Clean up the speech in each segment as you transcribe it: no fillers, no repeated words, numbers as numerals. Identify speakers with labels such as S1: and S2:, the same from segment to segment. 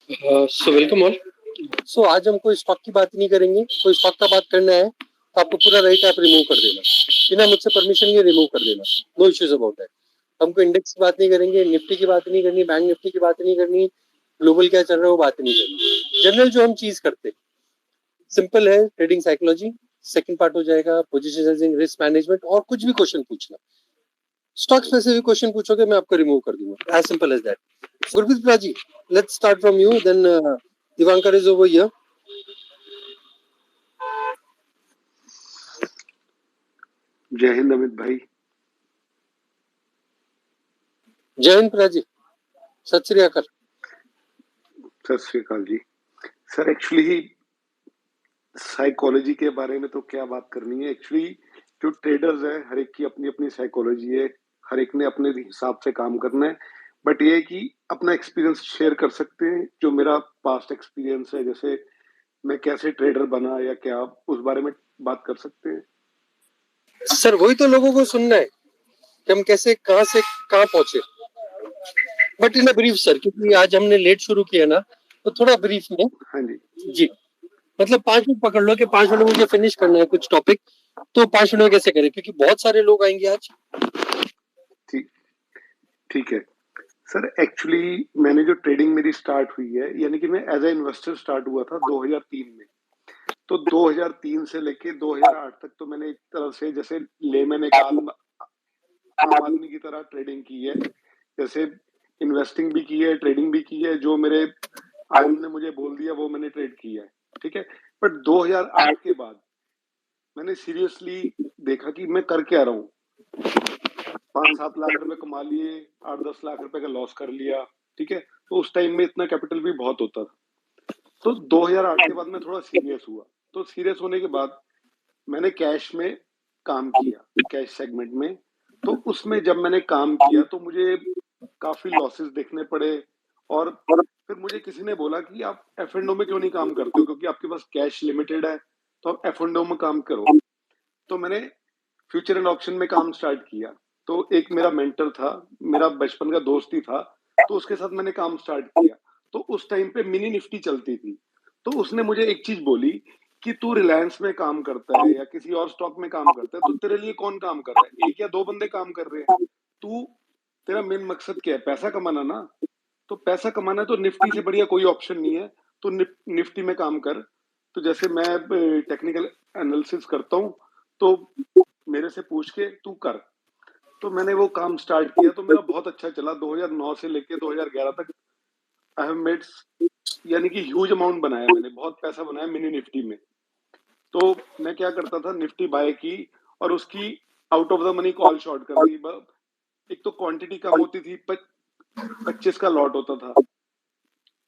S1: So welcome all. सो आज हम कोई स्टॉक की बात नहीं करेंगे, कोई स्टॉक का बात करना है तो आपको पूरा राइट ऐप रिमूव कर देना, बिना मुझसे परमिशन लिए रिमूव कर देना, नो इश्यूज अबाउट दैट। हमको इंडेक्स की बात नहीं करेंगे, निफ्टी की बात नहीं करनी, बैंक निफ्टी की बात नहीं करनी, ग्लोबल क्या चल रहा है वो बात नहीं करनी। जनरल जो हम चीज करते हैं सिंपल है, ट्रेडिंग साइकोलॉजी। सेकंड पार्ट हो जाएगा पोजीशन रिस्क मैनेजमेंट, और कुछ भी क्वेश्चन पूछना, स्टॉक स्पेसिफिक क्वेश्चन पूछोगे मैं आपको रिमूव कर दूंगा, as simple as that. Gurpreet ji, let's start from you, then Divankar is over here.
S2: जय हिंद अमित भाई।
S1: जय हिंद प्रजा जी, सत श्री अकाल।
S2: सत श्री अकाल जी। सर एक्चुअली साइकोलॉजी के बारे में तो क्या बात करनी है। एक्चुअली जो ट्रेडर्स है हर एक की अपनी अपनी साइकोलॉजी है, हर एक ने अपने हिसाब से काम करना है। बट ये है कि अपना एक्सपीरियंस शेयर कर सकते हैं, जो मेरा पास्ट एक्सपीरियंस है, जैसे मैं कैसे ट्रेडर बना या क्या, उस बारे में बात कर सकते हैं।
S1: सर वही तो लोगों को सुनना है कि हम कैसे कहां से कहां पहुंचे, but in a brief sir, क्योंकि आज हमने लेट शुरू किया ना, तो थोड़ा ब्रीफ में।
S2: हाँ जी
S1: जी, मतलब 5 मिनट पकड़ लो कि 5 मिनट में मुझे फिनिश करना है कुछ टॉपिक, तो 5 मिनट में कैसे करें, क्योंकि बहुत सारे लोग आएंगे आज।
S2: ठीक ठीक है सर। एक्चुअली मैंने जो ट्रेडिंग मेरी स्टार्ट हुई है, यानी कि मैं एज ए इन्वेस्टर स्टार्ट हुआ था 2003 में। तो 2003 से लेके 2008 तक तो मैंने एक तरह से, जैसे लेमैन एक आम आदमी की तरह ट्रेडिंग की है। जैसे इन्वेस्टिंग भी की है, ट्रेडिंग भी की है, जो मेरे आयन ने मुझे बोल दिया वो मैंने ट्रेड किया है। ठीक है। बट 2008 के बाद मैंने सीरियसली देखा कि मैं कर क्या रहा हूँ। 5-7 लाख रुपए कमा लिए, 8-10 लाख रुपए का लॉस कर लिया। ठीक है। तो उस टाइम में इतना कैपिटल भी बहुत होता था। तो 2008 के बाद मैं थोड़ा सीरियस हुआ। तो सीरियस होने के बाद मैंने कैश में काम किया, कैश सेगमेंट में। तो उसमें जब मैंने काम किया तो मुझे काफी लॉसेस देखने पड़े। और फिर मुझे किसी ने बोला कि आप एफ एंड ओ में क्यों नहीं काम करते हो, क्योंकि आपके पास कैश लिमिटेड है, तो आप एफ एंड ओ में काम करो। तो मैंने फ्यूचर एंड ऑप्शन में काम स्टार्ट किया। तो एक मेरा मेंटर था, मेरा बचपन का दोस्त ही था, तो उसके साथ मैंने काम स्टार्ट किया। तो उस टाइम पे मिनी निफ्टी चलती थी। तो उसने मुझे एक चीज बोली कि तू रिलायंस में काम करता है या किसी और स्टॉक में काम करता है, तो तेरे लिए कौन काम कर रहा है, एक या दो बंदे काम कर रहे हैं। तू, तेरा मेन मकसद क्या है, पैसा कमाना ना। तो पैसा कमाना है तो निफ्टी से बढ़िया कोई ऑप्शन नहीं है। तो निफ्टी में काम कर। तो जैसे मैं टेक्निकल एनालिसिस करता हूँ, तो मेरे से पूछ के तू कर। तो मैंने वो काम स्टार्ट किया, तो मेरा बहुत अच्छा चला। 2009 से लेके 2011 तक आई हैव मेड, यानी कि ह्यूज अमाउंट बनाया, मैंने बहुत पैसा बनाया मिनी निफ्टी में। तो मैं क्या करता था, निफ्टी बाय की और उसकी out of the money call short कर दी। एक तो क्वांटिटी कम होती थी, 25 का लॉट होता था।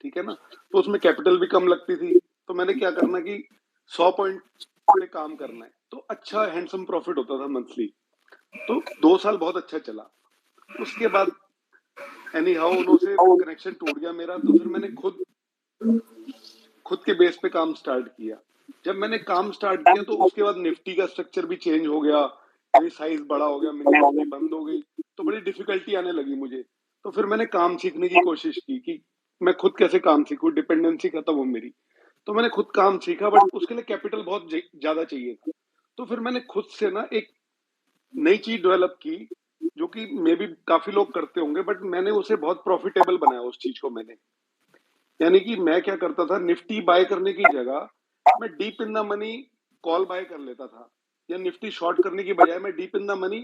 S2: ठीक है ना। तो उसमें कैपिटल भी कम लगती थी। तो मैंने क्या करना कि 100 पॉइंट पे काम करना है, तो अच्छा हैंडसम प्रॉफिट होता था मंथली। तो 2 साल बहुत अच्छा चला। उसके बाद एनी हाउ उन्हों से कनेक्शन टूट गया मेरा। तो फिर मैंने खुद के बेस पे काम स्टार्ट किया। जब मैंने काम स्टार्ट किया तो उसके बाद निफ्टी का स्ट्रक्चर भी चेंज हो गया, यानी साइज बड़ा हो गया, मिनी निफ्टी बंद हो गई। तो बड़ी डिफिकल्टी आने लगी मुझे। तो फिर मैंने काम सीखने की कोशिश की कि मैं खुद कैसे काम सीखूं, डिपेंडेंसी खत्म हो मेरी। तो मैंने खुद काम सीखा, बट उसके लिए कैपिटल बहुत ज्यादा चाहिए था। तो फिर मैंने खुद से ना एक नई चीज डेवलप की, जो कि मे बी काफी लोग करते होंगे, बट मैंने उसे बहुत प्रॉफिटेबल बनाया उस चीज को मैंने। यानी कि मैं क्या करता था, निफ्टी बाय करने की जगह मैं deep in the money call buy कर लेता था, या निफ्टी शॉर्ट करने की बजाय मैं डीप इन द मनी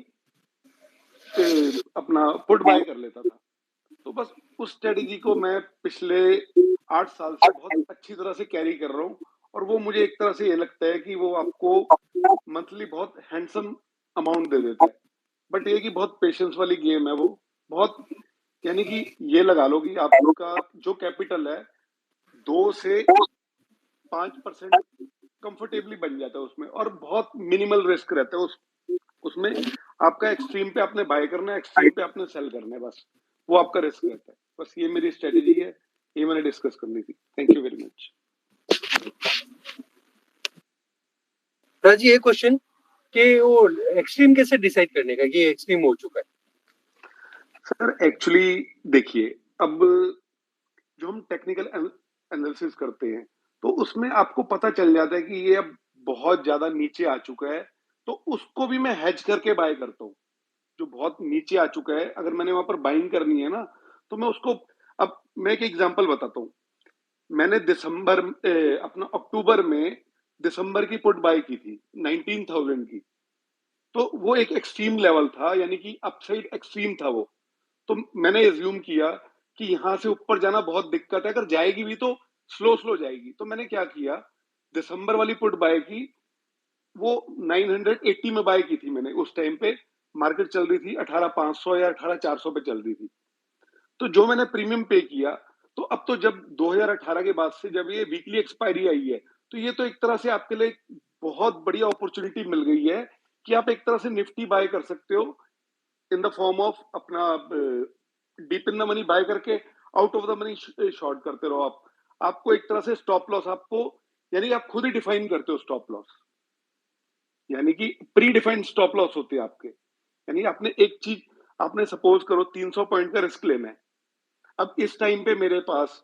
S2: अपना पुट बाय कर लेता था। तो बस उस स्ट्रेटेजी को मैं पिछले 8 साल से बहुत अच्छी तरह से कैरी कर रहा हूँ। और वो मुझे एक तरह से ये लगता है कि वो आपको मंथली बहुत हैंडसम अमाउंट दे देता है। बट ये कि बहुत पेशेंस वाली गेम है वो, बहुत, यानी कि ये लगा लो कि आपका जो कैपिटल है 2 से 5% कंफर्टेबली बन जाता है उसमें, और बहुत मिनिमल रिस्क रहता है उसमें। आपका एक्सट्रीम पे आपने बाय करना है, एक्सट्रीम पे आपने सेल करना है, बस वो आपका रिस्क रहता है। बस ये मेरी स्ट्रेटेजी है, ये मैंने डिस्कस करनी थी। Thank you very much.
S1: राजी, एक क्वेश्चन कि वो एक्सट्रीम कैसे डिसाइड करने का कि एक्सट्रीम हो चुका है।
S2: सर एक्चुअली देखिए, अब जो हम टेक्निकल एनालिसिस करते हैं, तो उसमें आपको पता चल जाता है कि ये अब बहुत ज्यादा नीचे आ चुका है, तो उसको भी मैं हेज करके बाय करता हूँ। जो बहुत नीचे आ चुका है, अगर मैंने वहां पर बाइंग करनी है ना, तो मैं उसको, अब मैं एक एग्जांपल बताता हूँ। मैंने अपना अक्टूबर में दिसंबर की पुट बाय की थी 19,000 की। तो वो एक एक्सट्रीम लेवल था, यानी कि अपसाइड एक्सट्रीम था वो। तो मैंने एज्यूम किया कि यहाँ से ऊपर जाना बहुत दिक्कत है, अगर जाएगी भी तो स्लो स्लो जाएगी। तो मैंने क्या किया, दिसंबर वाली पुट बाय की, वो 980 में बाय की थी मैंने। उस टाइम पे मार्केट चल रही थी 18,500 या 18,400 पे चल रही थी। तो जो मैंने प्रीमियम पे किया, तो अब तो जब 2018 के बाद से जब ये वीकली एक्सपायरी आई है, तो ये तो एक तरह से आपके लिए बहुत बढ़िया अपॉर्चुनिटी मिल गई है कि आप एक तरह से निफ्टी बाय कर सकते हो इन द फॉर्म ऑफ अपना deep in the money buy करके out of the money short करते रहो आप। आपको एक तरह से स्टॉप लॉस, आपको यानी आप खुद ही डिफाइन करते हो स्टॉप लॉस, यानी कि प्री डिफाइंड स्टॉप लॉस होते हैं आपके। यानी आपने एक चीज, आपने सपोज करो 300 पॉइंट का रिस्क लेना है। अब इस टाइम पे मेरे पास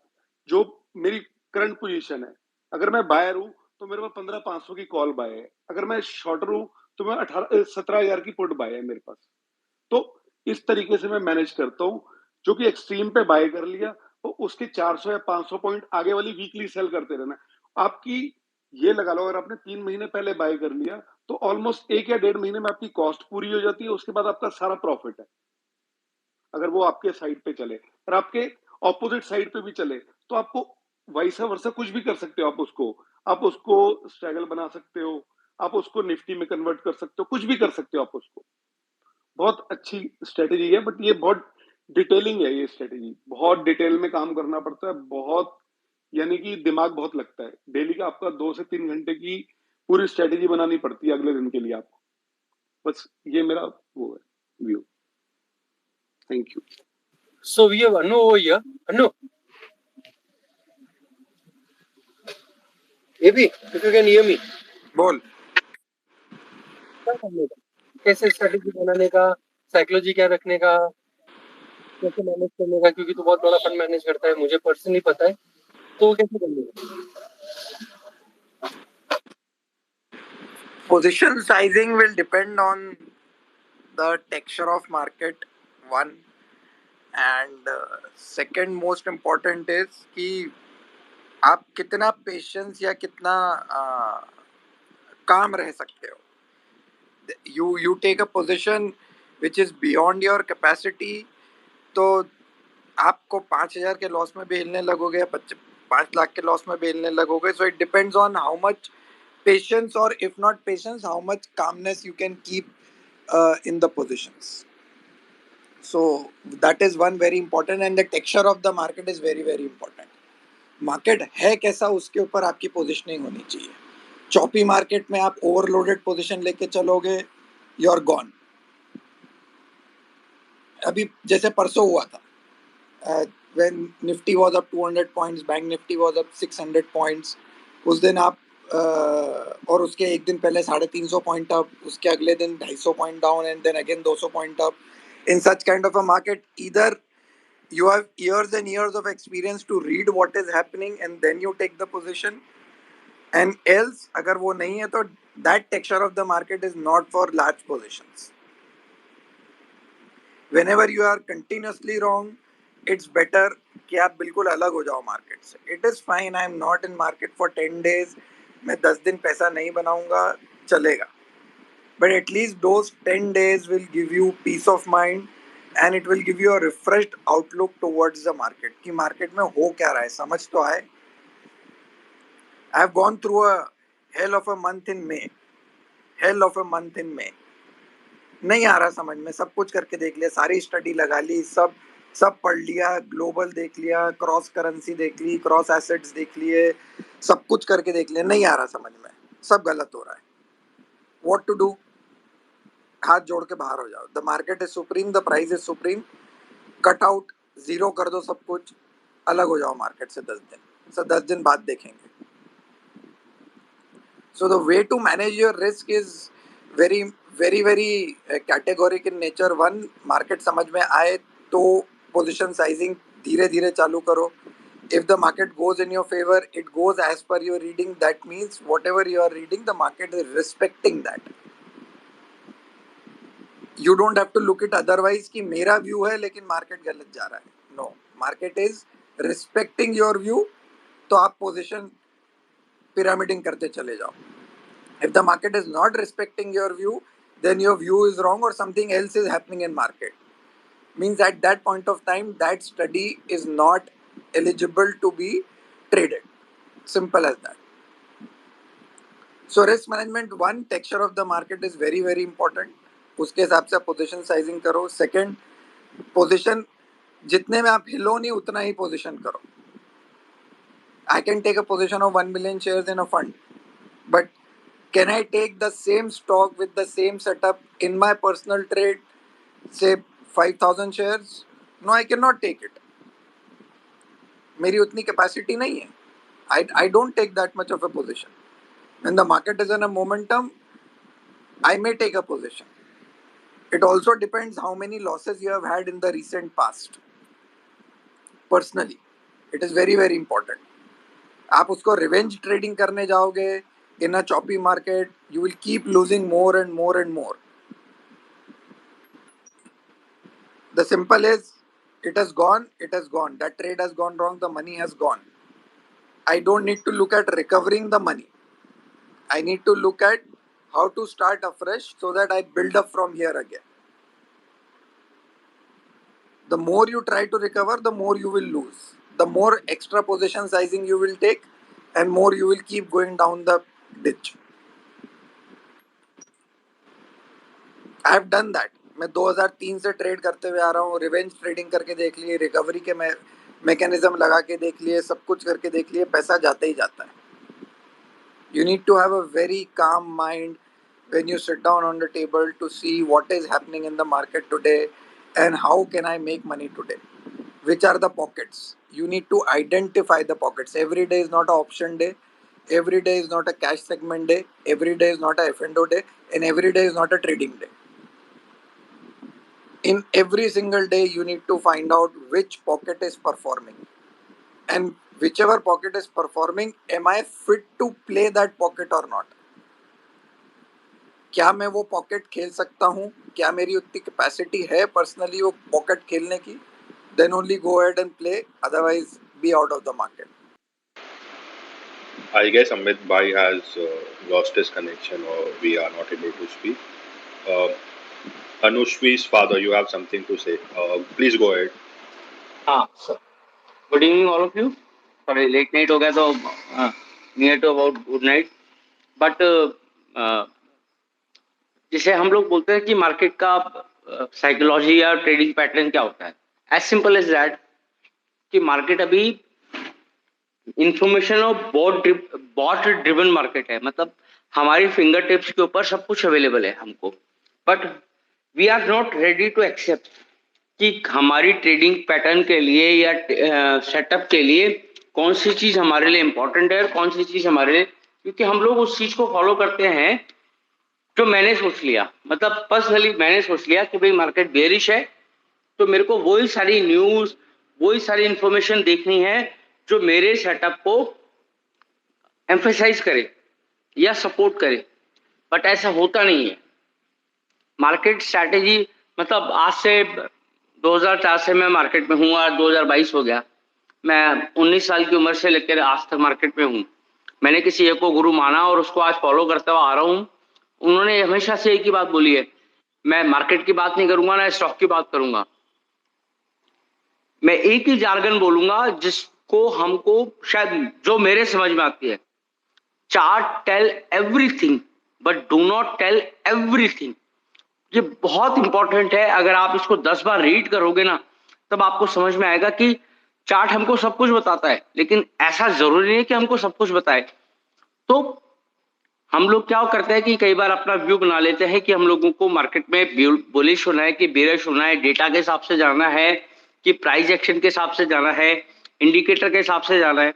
S2: जो मेरी करंट पोजीशन है, अगर मैं बायर हूं तो मेरे पास 15,500 की कॉल बाय है, अगर मैं शॉर्टर हूं तो मैं 17,000 की पुट बाय है मेरे पास। तो इस तरीके से मैं मैनेज करता हूँ, जो कि एक्सट्रीम पे बाय कर लिया, तो उसके 400 या 500 पॉइंट आगे वाली वीकली सेल करते रहना। आपकी ये लगा लो, अगर आपने 3 महीने पहले बाय कर लिया, तो ऑलमोस्ट 1 या 1.5 महीने में आपकी कॉस्ट पूरी हो जाती है, उसके बाद आपका सारा प्रॉफिट है। अगर वो आपके साइड पे चले और आपके ऑपोजिट साइड पे भी चले, तो आपको वैसा वर्षा कुछ भी कर सकते हो। आप उसको स्ट्रगल बना सकते हो, आप उसको निफ्टी में कन्वर्ट कर सकते हो, कुछ भी कर सकते हो आप उसको। बहुत अच्छी स्ट्रेटेजी है, बट ये बहुत डिटेलिंग है। ये स्ट्रेटेजी बहुत डिटेल में काम करना पड़ता है, बहुत, यानी कि दिमाग बहुत लगता है। डेली का आपका 2 से 3 घंटे की पूरी स्ट्रेटेजी बनानी पड़ती है अगले दिन के लिए आपको। बस ये मेरा वो है view. Thank you.
S1: So we have Anu over here. Anu, AB, if you can hear me.
S3: बोल।
S1: क्या करने का, कैसे स्ट्रेटेजी बनाने का, साइकोलॉजी क्या रखने का, कैसे मैनेज करने का, क्योंकि तू बहुत बड़ा फंड मैनेज करता है, मुझे पर्सनली पता है, तो वो कैसे करने का?
S3: Position sizing will depend on the texture of market, one, and second most important is कि आप कितना पेशेंस या कितना काम रह सकते हो। You take a position which is beyond your capacity, तो आपको 5,000 के लॉस में भी हिलने लगोगे, 5 लाख के लॉस में भी हिलने लगोगे। So it depends on how much patience, or if not patience, how much calmness you can keep in the positions. So that is one very important, and the texture of the market is very very important. Market है कैसा, उसके ऊपर आपकी positioning होनी चाहिए। Choppy market में आप overloaded position लेके चलोगे, यू आर गॉन। अभी जैसे परसों हुआ था, when Nifty was up 200 points, bank Nifty was up 600 points. उस दिन आप और उसके एक दिन पहले 350 पॉइंट अप, उसके अगले दिन 250 point down, and then again 200 point up. In such kind of a market, either you have years and years of experience to read what is happening and then you take the position, and else अगर वो नहीं है तो that texture of the market is not for large positions. Whenever you are continuously wrong, it's better कि आप बिल्कुल अलग हो जाओ मार्केट से। It is fine, I am not in market for 10 days, मैं 10 दिन पैसा नहीं बनाऊंगा, चलेगा। But at least those 10 days will give you peace of mind and it will give you a refreshed outlook towards the market कि market में हो क्या रहा है, समझ तो आए। I have gone through a hell of a month in May. नहीं आ रहा समझ में, सब कुछ करके देख लिया, सारी स्टडी लगा ली, सब पढ़ लिया, ग्लोबल देख लिया, क्रॉस करेंसी देख ली, क्रॉस एसेट्स देख लिए, सब कुछ करके देख लिया, नहीं आ रहा समझ में, सब गलत हो रहा है। What to do? हाथ जोड़ के बाहर हो जाओ। The market is supreme, the price is supreme. Cut out, zero कर दो सब कुछ, अलग हो जाओ मार्केट से 10 दिन। सो 10 दिन बाद देखेंगे। So the way to manage your risk is very categoric in nature. One, market समझ में आए तो पोजीशन साइजिंग धीरे धीरे चालू करो। If the market goes in your favor, it goes as per your reading. That means whatever you are reading, the market is respecting that. You don't have to look it otherwise कि मेरा view है लेकिन market गलत जा रहा है. No, market is respecting your view. तो आप position pyramiding करते चले जाओ. If the market is not respecting your view, then your view is wrong or something else is happening in market. Means at that point of time, that study is not eligible to be traded. Simple as that. So risk management, one, texture of the market is very very important. उसके हिसाब से position sizing करो. Second, position जितने में आप हिलो नहीं उतना ही पोजीशन करो. I can take a position of 1 million shares in a fund, but can I take the same stock with the same setup in my personal trade, say 5,000 shares? No, I cannot take it. मेरी उतनी capacity नहीं है. I don't take that much of a position. When the market is in a momentum, I may take a position. It also depends how many losses you have had in the recent past. Personally, it is very very important. आप उसको revenge trading करने जाओगे in a choppy market, you will keep losing more and more and more. The simple is, it has gone, it has gone. That trade has gone wrong, the money has gone. I don't need to look at recovering the money. I need to look at how to start afresh so that I build up from here again. The more you try to recover, the more you will lose. The more extra position sizing you will take, and more you will keep going down the ditch. I have done that. मैं 2003 से trade करते हुए आ रहा हूँ. Revenge trading करके देख लिए, recovery के मैकेनिज्म लगा के देख लिए, सब कुछ करके देख लिए, पैसा जाता ही जाता है. You need to have a very calm mind when you sit down on the table to see what is happening in the market today and how can I make money today. Which are the pockets? You need to identify the pockets. Every day is not an option day. Every day is not a cash segment day. Every day is not a F&O day. And every day is not a trading day. In every single day, you need to find out which pocket is performing. And whichever pocket is performing, am I fit to play that pocket or not? क्या मैं वो pocket खेल सकता हूँ? क्या मेरी उतनी capacity है पर्सनली वो पॉकेट खेलने की? Then only go ahead and play. Otherwise, be out of the market.
S4: I guess Amit Bhai has lost his connection or we are not able to speak. Anushvi's father, you have something to say. Please go ahead.
S5: Sir good evening all of you. Sorry late night हो गया तो near to about good night. But जिसे हम लोग बोलते हैं कि market का साइकोलॉजी या ट्रेडिंग पैटर्न क्या होता है, एज सिंपल एज दैट कि मार्केट अभी इंफॉर्मेशन और बॉट ड्रिवन मार्केट है. मतलब हमारी फिंगर टिप्स के ऊपर सब कुछ अवेलेबल है हमको, but we are not ready to accept कि हमारी ट्रेडिंग पैटर्न के लिए या सेटअप के लिए कौन सी चीज हमारे लिए इंपॉर्टेंट है और कौन सी चीज हमारे लिए, क्योंकि हम लोग उस चीज को फॉलो करते हैं जो मैंने सोच लिया. मतलब पर्सनली मैंने सोच लिया कि भाई मार्केट बेरिश है तो मेरे को वही सारी न्यूज वही सारी इंफॉर्मेशन देखनी है जो मेरे सेटअप को एम्फेसाइज करे या सपोर्ट करे. बट ऐसा होता नहीं है. मार्केट स्ट्रैटेजी मतलब आज से 2004 से मैं मार्केट में हूँ, आज 2022 हो गया. मैं 19 साल की उम्र से लेकर आज तक मार्केट में हूँ. मैंने किसी एक को गुरु माना और उसको आज फॉलो करता हुआ आ रहा हूँ. उन्होंने हमेशा से एक ही बात बोली है, मैं मार्केट की बात नहीं करूंगा ना स्टॉक की बात करूंगा. मैं एक ही जार्गन बोलूंगा जिसको हमको शायद जो मेरे समझ में आती है. Chart tell everything but do not tell everything. ये बहुत इंपॉर्टेंट है. अगर आप इसको 10 बार रीड करोगे ना तब आपको समझ में आएगा कि चार्ट हमको सब कुछ बताता है, लेकिन ऐसा जरूरी नहीं है कि हमको सब कुछ बताए. तो हम लोग क्या करते हैं कि कई बार अपना व्यू बना लेते हैं कि हम लोगों को मार्केट में बुलिश होना है कि बेरिश होना है, डेटा के हिसाब से जाना है कि प्राइस एक्शन के हिसाब से जाना है, इंडिकेटर के हिसाब से जाना है.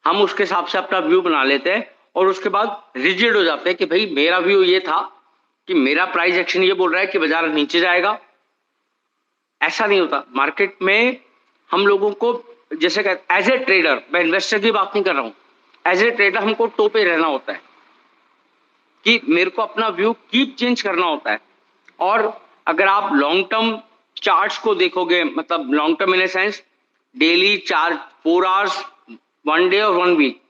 S5: हम उसके हिसाब से अपना व्यू बना लेते हैं और उसके बाद रिजिड हो जाते हैं कि भाई मेरा व्यू ये था कि मेरा प्राइस एक्शन ये बोल रहा है कि बाजार नीचे जाएगा. ऐसा नहीं होता. मार्केट में हम लोगों को जैसे एज ए ट्रेडर, मैं इन्वेस्टर की बात नहीं कर रहा हूँ, एज ए ट्रेडर हमको टो पे रहना होता है कि मेरे को अपना व्यू कीप चेंज करना होता है। और अगर आप लॉन्ग टर्म चार्ट्स को देखोगे, मतलब long term in a sense daily chart 4 hours, 1 day और 1 वीक,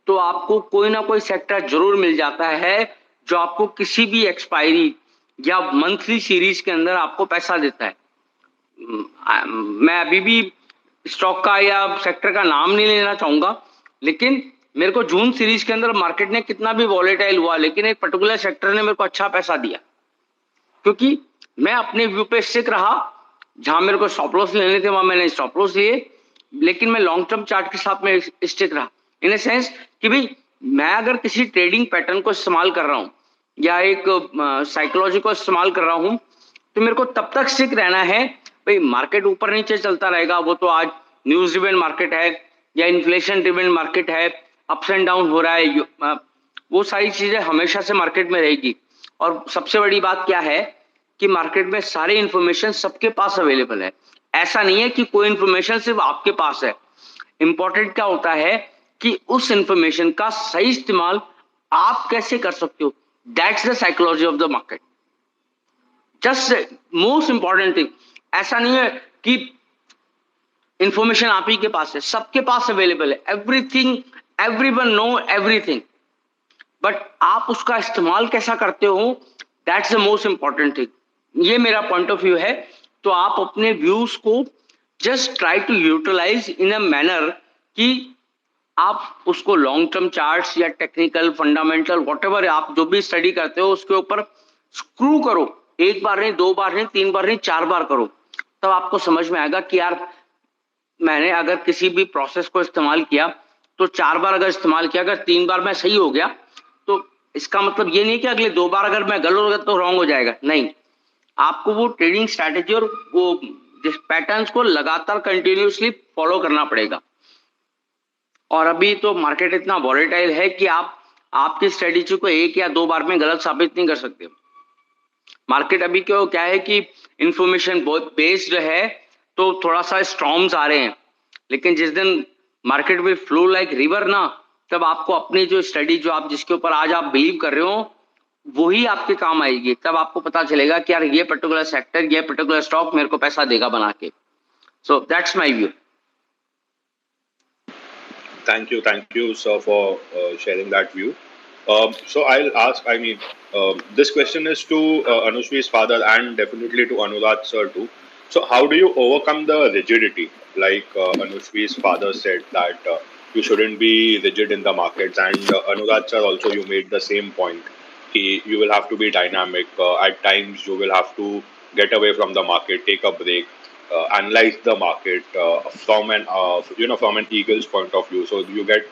S5: तो आपको कोई ना कोई सेक्टर जरूर मिल जाता है जो आपको किसी भी एक्सपायरी या मंथली सीरीज के अंदर आपको पैसा देता है। मैं अभी भी स्टॉक का या सेक्टर का नाम नहीं लेना चाहूंगा, लेकिन मेरे को जून सीरीज के अंदर मार्केट ने कितना भी वॉलेटाइल हुआ, लेकिन एक पर्टिकुलर सेक्टर ने मेरे को अच्छा पैसा दिया, क्योंकि मैं अपने व्यू पे स्टिक रहा। जहां मेरे को स्टॉप लॉस लेने थे वहां मैंने स्टॉप लॉस लिए, लेकिन मैं लॉन्ग टर्म चार्ट के साथ में स्टिक रहा, इन ए सेंस कि भाई मैं अगर किसी ट्रेडिंग पैटर्न को इस्तेमाल कर रहा हूं या एक साइकोलॉजी को इस्तेमाल कर रहा हूं, तो मेरे को तब तक स्टिक रहना है। भाई मार्केट ऊपर नीचे चलता रहेगा, वो तो आज न्यूज ड्रिवन मार्केट है या इन्फ्लेशन ड्रिवन मार्केट है, अप्स एंड डाउन हो रहा है, वो सारी चीजें हमेशा से मार्केट में रहेगी। और सबसे बड़ी बात क्या है कि मार्केट में सारे इंफॉर्मेशन सबके पास अवेलेबल है, ऐसा नहीं है कि कोई इंफॉर्मेशन सिर्फ आपके पास है। इंपॉर्टेंट क्या होता है कि उस इंफॉर्मेशन का सही इस्तेमाल आप कैसे कर सकते हो, that's the psychology of the market, just most important thing. ऐसा नहीं है कि इंफॉर्मेशन आप ही के पास है, सबके पास अवेलेबल है, everything, everyone know everything, but आप उसका इस्तेमाल कैसा करते हो, that's the most important thing. ये मेरा पॉइंट ऑफ व्यू है। तो आप अपने व्यूज को just try to utilize in a manner कि आप उसको लॉन्ग टर्म चार्ट्स या टेक्निकल फंडामेंटल व्हाटएवर आप जो भी स्टडी करते हो उसके ऊपर स्क्रू करो, एक बार नहीं, 2 बार नहीं, 3 बार नहीं, 4 बार करो, तब आपको समझ में आएगा कि यार मैंने अगर किसी भी प्रोसेस को इस्तेमाल किया तो 4 बार अगर इस्तेमाल किया, अगर 3 बार मैं सही हो गया, तो इसका मतलब ये नहीं कि अगले 2 बार अगर मैं गलत हो गया तो रॉन्ग हो जाएगा, नहीं। आपको वो ट्रेडिंग स्ट्रैटेजी और वो पैटर्न्स को लगातार कंटिन्यूसली फॉलो करना पड़ेगा। और अभी तो मार्केट इतना वॉलेटाइल है कि आप आपकी स्ट्रेटेजी को 1 या 2 बार में गलत साबित नहीं कर सकते। मार्केट अभी क्यों क्या है कि इंफॉर्मेशन बहुत बेस्ड है, तो थोड़ा सा स्टॉर्म्स आ रहे हैं, लेकिन जिस दिन market will flow like river ना, तब आपको अपनी जो स्टडी जो आप जिसके ऊपर आज आप बिलीव कर रहे हो वही आपके काम आएगी। तब आपको पता चलेगा कि यार ये पर्टिकुलर सेक्टर, ये पर्टिकुलर स्टॉक मेरे को पैसा देगा बना के। So that's my view.
S4: Thank you, sir, for sharing that view. So I'll ask. I mean, this question is to Anushri's father and definitely to Anurag sir too. So how do you overcome the rigidity? Like Anushri's father said that you shouldn't be rigid in the markets, and Anurag sir also you made the same point. You will have to be dynamic. At times you will have to get away from the market, take a break. Analyze the market from an eagle's point of view, so you get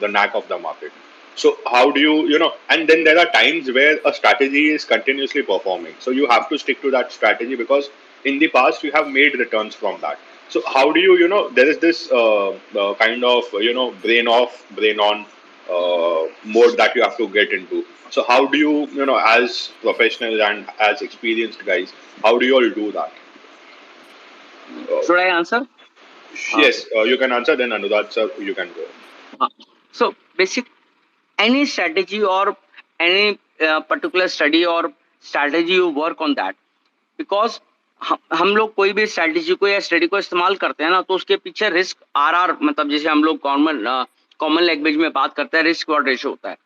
S4: the knack of the market. So how do you and then there are times where a strategy is continuously performing, so you have to stick to that strategy because in the past you have made returns from that. So how do you there is this kind of brain off brain on mode that you have to get into. So how do you as professionals and as experienced guys, how do you all do that?
S5: Should I answer?
S4: Yes, you can answer. Then Anurag sir, you can go.
S5: So basic any strategy or any particular study or strategy you work on that, because हम लोग कोई भी strategy को या study को इस्तेमाल करते हैं ना, तो उसके पीछे रिस्क आरआर, मतलब जैसे हम लोग कॉमन लैंग्वेज में बात करते हैं, रिस्क और रेशो होता है,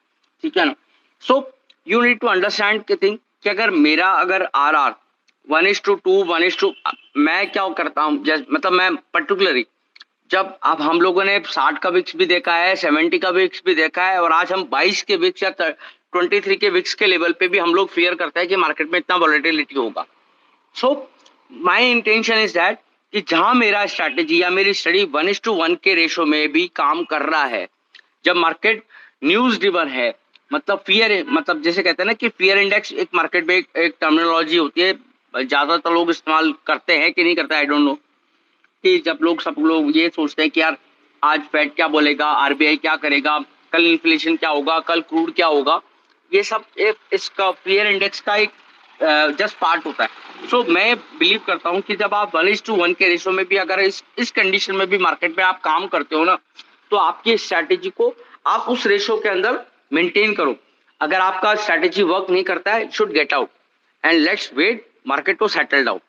S5: ठीक है ना। So you need to understand कि थिंग कि अगर आरआर 1:2 1:, मैं क्या करता हूँ, मतलब मैं पर्टिकुलरली जब अब हम लोगों ने 60 का विक्स भी देखा है, 70 का विक्स भी देखा है, और आज हम 22 के विक्स या 23 के विक्स के लेवल पे भी हम लोग फियर करते हैं कि मार्केट में इतना वॉलेटिलिटी होगा। So my intention is that कि जहां मेरा स्ट्रैटेजी या मेरी स्टडी 1:1 के रेशो में भी काम कर रहा है, जब मार्केट न्यूज ड्रिवन है, मतलब फियर, मतलब जैसे कहते हैं ना कि फियर इंडेक्स एक मार्केट में एक टर्मिनोलॉजी होती है, ज्यादातर लोग इस्तेमाल करते हैं कि नहीं करते, आई डोंट नो, कि जब सब लोग ये सोचते हैं कि यार आज फेड क्या बोलेगा, आरबीआई क्या करेगा, कल इन्फ्लेशन क्या होगा, कल क्रूड क्या होगा, ये सब इसका फियर इंडेक्स का एक जस्ट पार्ट होता है। सो मैं बिलीव करता हूँ कि जब आप 1:1 के रेशो में भी अगर इस कंडीशन में भी मार्केट में आप काम करते हो ना, तो आपकी स्ट्रैटेजी को आप उस रेशो के अंदर मेंटेन करो। अगर आपका स्ट्रैटेजी वर्क नहीं करता है, should get out and let's wait market to settle down.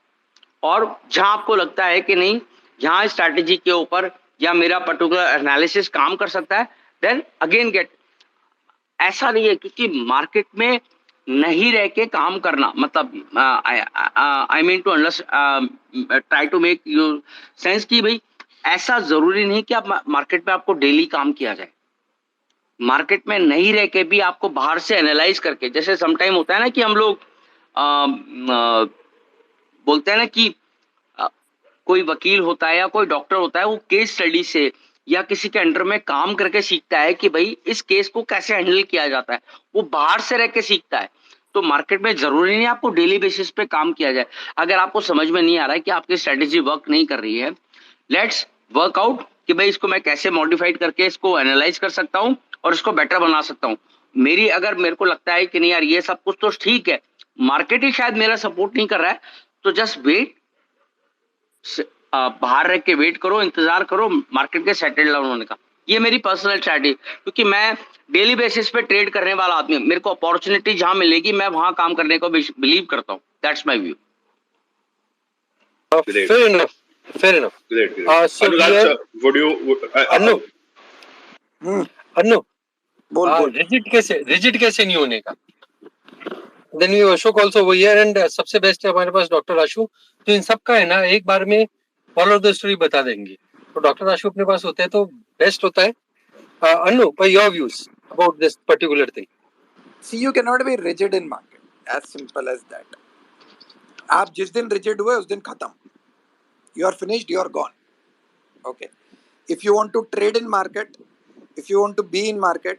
S5: और जहां आपको लगता है कि नहीं, जहां स्ट्रैटेजी के ऊपर या मेरा पर्टिकुलर एनालिसिस काम कर सकता है, देन अगेन गेट। ऐसा नहीं है, क्योंकि मार्केट में नहीं रह के काम करना मतलब I mean to try to make you sense कि भाई ऐसा जरूरी नहीं कि आप मार्केट में आपको डेली काम किया जाए। मार्केट में नहीं रह के भी आपको बाहर से एनालाइज करके, जैसे समटाइम होता है ना कि हम लोग बोलते हैं ना कि कोई वकील होता है या कोई डॉक्टर होता है, वो केस स्टडी से या किसी के अंडर में काम करके सीखता है कि भाई इस केस को कैसे हैंडल किया जाता है, वो बाहर से रह के सीखता है। तो मार्केट में जरूरी नहीं आपको डेली बेसिस पे काम किया जाए। अगर आपको समझ में नहीं आ रहा है कि आपकी स्ट्रेटेजी वर्क नहीं कर रही है, लेट्स वर्क आउट कि भाई इसको मैं कैसे मॉडिफाइड करके इसको एनालाइज कर सकता हूँ और इसको बेटर बना सकता हूँ। अगर मेरे को लगता है कि नहीं यार ये सब कुछ तो ठीक है, मार्केट ही शायद मेरा सपोर्ट नहीं कर रहा है, तो जस्ट वेट, बाहर रह के वेट करो, इंतजार करो मार्केट के सेटल डाउन होने का। ये मेरी पर्सनल स्ट्रैटेजी, क्योंकि मैं डेली बेसिस पे ट्रेड करने वाला आदमी हूं। मेरे को अपॉर्चुनिटी जहां मिलेगी मैं वहां काम करने को बिलीव करता हूँ। That's my view.
S4: Great.
S1: Fair enough. Fair enough.
S4: Great.
S1: So we
S4: Anurag,
S1: have
S4: sir, would you?
S1: Annu.
S3: Hmm,
S1: Annu,
S3: बोल बोल।
S1: रिजिड कैसे नहीं होने का? Then we Ashok also over here and सबसे बेस्ट है हमारे पास डॉक्टर आशु। तो इन सब का है ना एक बार में फॉलो द स्टोरी बता देंगे। तो डॉक्टर आशु अपने पास होते हैं तो बेस्ट होता है। Annu, what your views about this particular thing?
S3: See, you cannot be rigid in market. As simple as that. आप जिस दिन rigid हुए उस दिन खत्म. You are finished. You are gone. Okay. If you want to trade in market, if you want to be in market,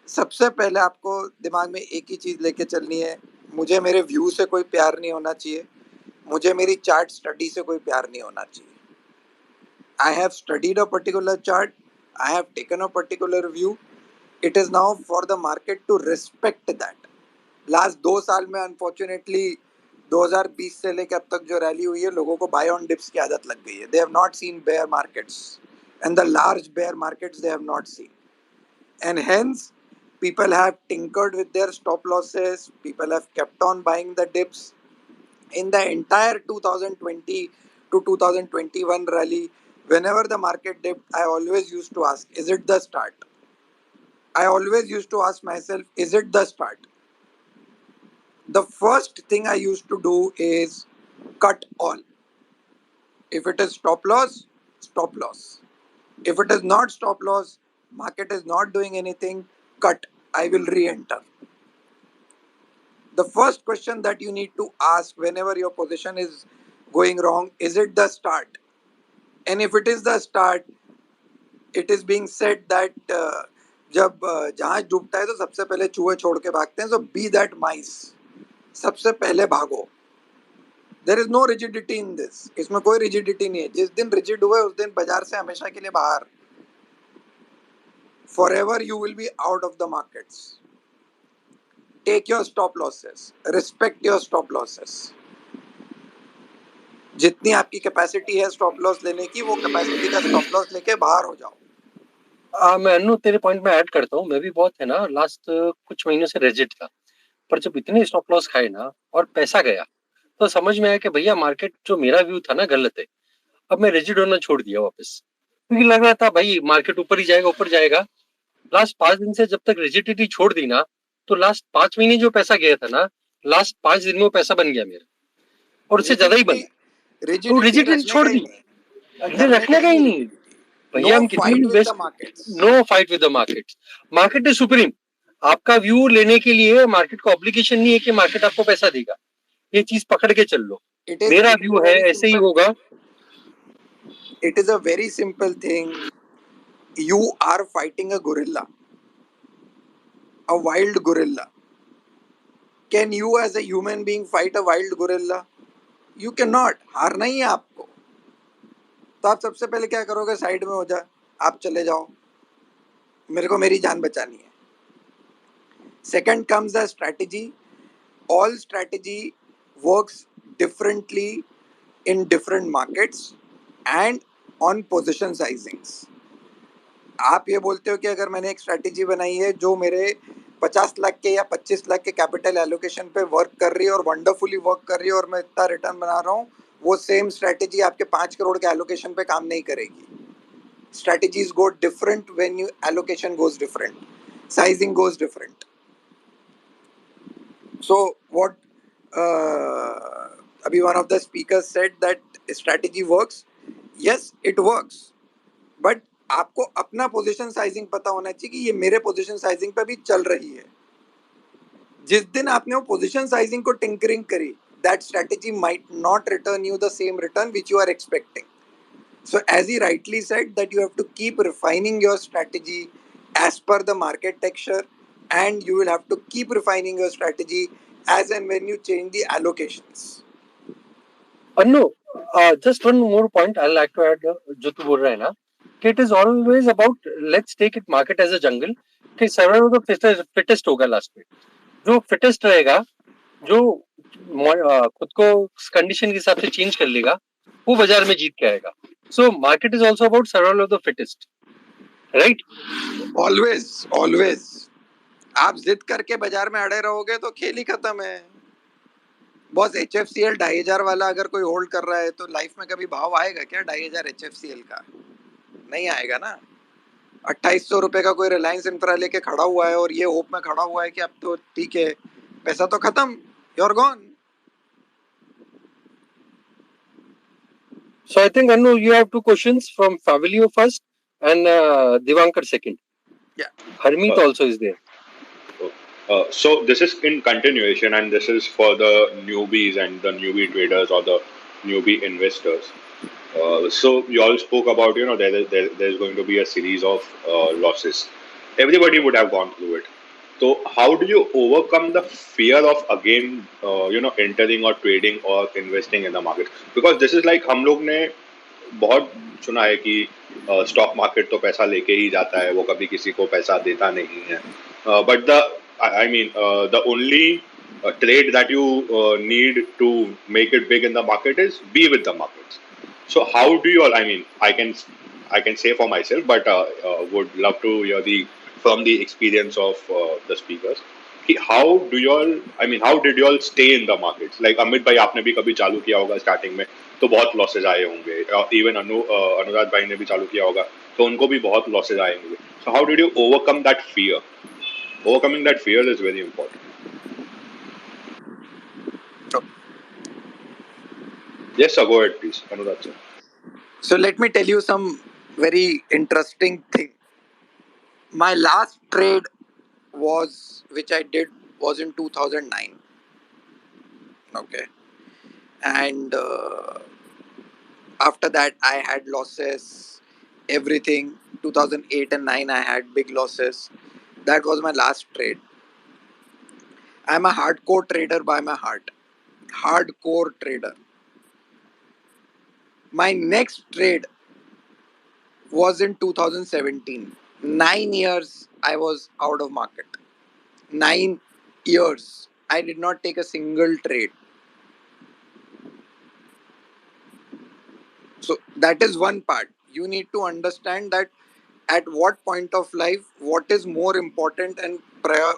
S3: सबसे पहले आपको दिमाग में एक ही चीज लेके चलनी है, मुझे मेरे व्यू से कोई प्यार नहीं होना चाहिए, मुझे मेरी चार्ट स्टडी से कोई प्यार नहीं होना चाहिए। I have studied a particular chart, I have taken a particular view. It is now for the market to respect that. Last 2 साल में अनफॉर्चुनेटली 2020 से लेकर अब तक जो रैली हुई है, लोगों को बाय ऑन डिप्स की आदत लग गई है। They have not seen bear markets and the large bear markets they have not seen, and hence people have tinkered with their stop losses, people have kept on buying the dips. In the entire 2020 to 2021 rally, whenever the market dipped, I always used to ask, is it the start? I always used to ask myself, is it the start? The first thing I used to do is cut all. If it is stop loss, stop loss. If it is not stop loss, market is not doing anything, cut. I will re-enter. The first question that you need to ask whenever your position is going wrong, is it the start? And if it is the start, it is being said that जब जहाज डूबता है तो सबसे पहले चूहे छोड़ के भागते हैं, so be that mice. सबसे पहले भागो. There is no rigidity in this. इसमें कोई rigidity नहीं है. जिस दिन rigid हुए उस दिन बाजार से हमेशा के लिए बाहर. Forever you will be out of the markets. Take your stop losses. Respect your stop losses. जितनी आपकी कैपेसिटी है स्टॉप लॉस लेने की, वो कैपेसिटी का स्टॉप लॉस लेके बाहर हो जाओ.
S1: मैं अन्नू तेरे पॉइंट में ऐड करता हूँ। मैं भी बहुत है ना लास्ट कुछ महीनों से रिजिड था, पर जब इतने स्टॉप लॉस खाए ना और पैसा गया तो समझ में आया कि भैया मार्केट जो मेरा व्यू था ना गलत है। अब मैं रिजिड होना छोड़ दिया वापस, क्योंकि लग रहा था भाई मार्केट ऊपर ही जाएगा ऊपर जाएगा। लास्ट 5 दिन से जब तक रिजिडिटी छोड़ दी ना, तो लास्ट 5 महीने जो पैसा गया था ना, लास्ट 5 दिन में वो पैसा बन गया मेरा, और उससे ज्यादा ही बन। तो रिजिडिटी छोड़ दी, रखने का ही नहीं भैया। हम कितनी best, no fight with the market. Market is supreme. आपका व्यू लेने के लिए मार्केट को ऑब्लिगेशन नहीं है कि मार्केट आपको पैसा देगा। ये चीज पकड़ के चल लो, मेरा व्यू है ऐसे ही होगा।
S3: It is a very simple thing. You are fighting a gorilla, a wild gorilla. Can you as a human being fight a wild gorilla? You cannot. हारना ही है आपको। तो आप सबसे पहले क्या करोगे? साइड में हो जा, आप चले जाओ, मेरे को मेरी जान बचानी है। Second comes the strategy. All strategy works differently in different markets and on position sizings. आप ये बोलते हो कि अगर मैंने एक स्ट्रैटेजी बनाई है जो मेरे 50 लाख के या 25 लाख के कैपिटल एलोकेशन पे वर्क कर रही है और वंडरफुली वर्क कर रही है और मैं इतना रिटर्न बना रहा हूँ, वो सेम स्ट्रैटेजी आपके 5 करोड़ के एलोकेशन पे काम नहीं करेगी. Strategies go different when you allocation goes different, sizing goes different. So what abhi one of the speakers said that strategy works. Yes, it works, but आपको अपना पोजीशन साइजिंग पता होना चाहिए कि ये मेरे पोजीशन साइजिंग पे भी चल रही है. जिस दिन आपने वो पोजीशन साइजिंग को टिंकरिंग करी, that strategy might not return you the same return which you are expecting. So as he rightly said that you have to keep refining your strategy as per the market texture, and you will have to keep refining your strategy as and when you change the allocations.
S1: No, just one more point I'll like to add. जो तू बोल रहा है ना, कि it is always about let's take it market as a jungle. कि survival of the fittest होगा last में. जो fittest रहेगा, जो खुद को कंडीशन के हिसाब से चेंज कर लेगा, वो बाजार में जीत के आएगा. So market is also about survival of the fittest, right?
S3: Always. आप जिद करके बाजार में अड़े रहोगे तो खेल ही खत्म है. बॉस HFCL 2500 वाला अगर कोई होल्ड कर रहा है तो लाइफ में कभी भाव आएगा क्या 2500 HFCL का? नहीं आएगा ना. 2800 रुपए का कोई रिलायंस इंफ्रा लेके खड़ा हुआ है और ये होप में खड़ा हुआ है कि अब तो ठीक है, पैसा तो खत्म, you're gone.
S1: So I think Anu, you have two questions from Fabio first and Divankar second.
S3: Yeah.
S1: Harmeet also is there.
S4: So this is in continuation, and this is for the newbies and the newbie traders or the newbie investors. So you all spoke about, there's going to be a series of losses. Everybody would have gone through it. So how do you overcome the fear of again, entering or trading or investing in the market? Because this is like हम लोग ने बहुत सुना है कि stock market तो पैसा लेके ही जाता है, वो कभी किसी को पैसा देता नहीं है. But the only trade that you need to make it big in the market is be with the markets. So how do you all? I can say for myself, but would love to hear from the experience of the speakers. कि how do you all? How did you all stay in the markets? Like Amit भाई, आपने भी कभी चालू किया होगा starting में, तो बहुत लॉसेज आए होंगे. इवन अनुराग भाई ने भी चालू किया होगा, तो उनको भी बहुत लॉसेज आए होंगे. So how did you overcome that fear? Overcoming that fear is very important. Yes, sir. Go ahead, please, Anurag sir.
S3: So let me tell you some very interesting thing. My last trade which I did was in 2009. Okay. And after that I had losses, everything. 2008 and 9 I had big losses. That was my last trade. I'm a hardcore trader by my heart. Hardcore trader. My next trade was in 2017. 9 years I was out of market. 9 years. I did not take a single trade. So that is one part. You need to understand that at what point of life, what is more important and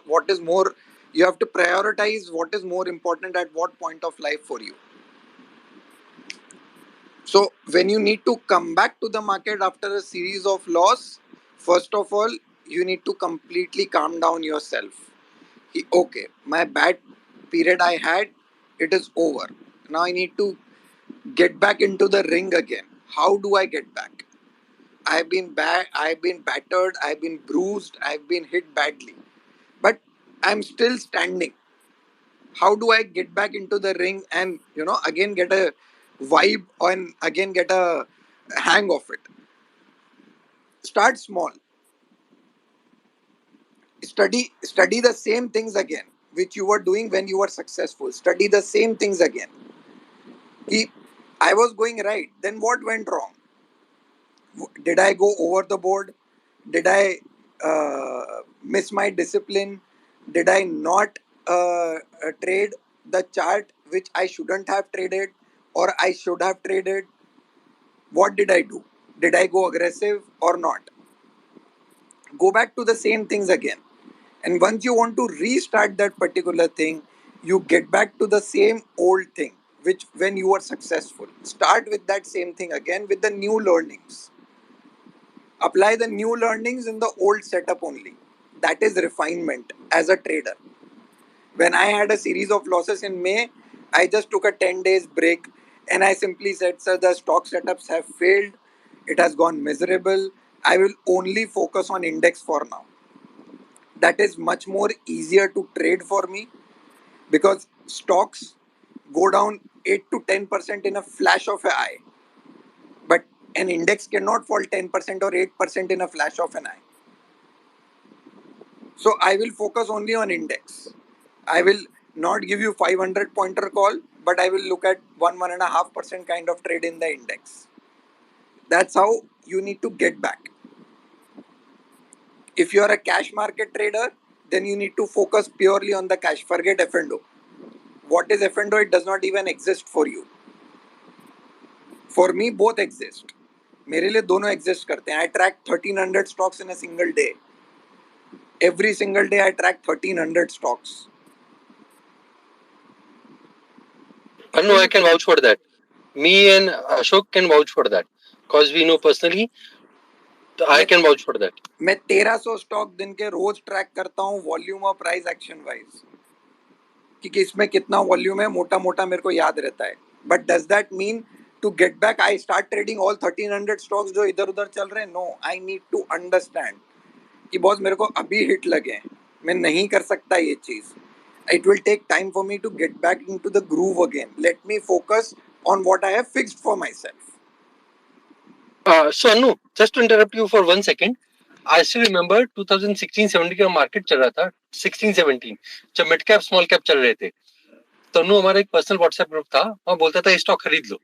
S3: what is more, you have to prioritize what is more important at what point of life for you. So when you need to come back to the market after a series of loss, first of all, you need to completely calm down yourself. Okay, my bad period I had, it is over. Now I need to get back into the ring again. How do I get back? I've been battered, I've been bruised, I've been hit badly. But I'm still standing. How do I get back into the ring and, again get a vibe and again get a hang of it? Start small. Study the same things again, which you were doing when you were successful. Study the same things again. I was going right. Then what went wrong? Did I go over the board? Did I miss my discipline? Did I not trade the chart which I shouldn't have traded or I should have traded, what did I do? Did I go aggressive or not? Go back to the same things again. And once you want to restart that particular thing, you get back to the same old thing, which when you were successful. Start with that same thing again with the new learnings. Apply the new learnings in the old setup only. That is refinement as a trader. When I had a series of losses in May, I just took a 10 days break and I simply said, sir, the stock setups have failed. It has gone miserable. I will only focus on index for now. That is much more easier to trade for me because stocks go down 8 to 10% in a flash of an eye. But an index cannot fall 10% or 8% in a flash of an eye. So I will focus only on index. I will not give you 500 pointer call, but I will look at 1.5% kind of trade in the index. That's how you need to get back. If you are a cash market trader, then you need to focus purely on the cash. Forget F&O. What is F&O? It does not even exist for you. For me, both exist. मेरे लिए दोनों exist करते हैं. I track 1300 stocks in a single day. Every single day I track 1300 stocks.
S1: No, I can vouch for that. Me and Ashok can vouch for that because we know personally. I can vouch for that.
S3: मैं 1300 stock दिन के रोज track करता हूँ volume और price action wise, क्योंकि इसमें कितना volume है मोटा मोटा मेरे को याद रहता है. But does that mean to get back I start trading all 1300 stocks जो इधर उधर चल रहे हैं? No, I need to understand कि बॉस मेरे को अभी हिट लगे, मैं नहीं कर सकता ये चीज. It will take time for me to get back into the groove again. Let me focus on what I have fixed for myself.
S1: So Anu, just to interrupt you for 1 second, I still remember 2016-17 का market चल रहा था. 16-17 जब mid cap small cap चल रहे थे, तो अनु हमारा एक पर्सनल व्हाट्सएप ग्रुप था, वहाँ बोलता था स्टॉक खरीद लो.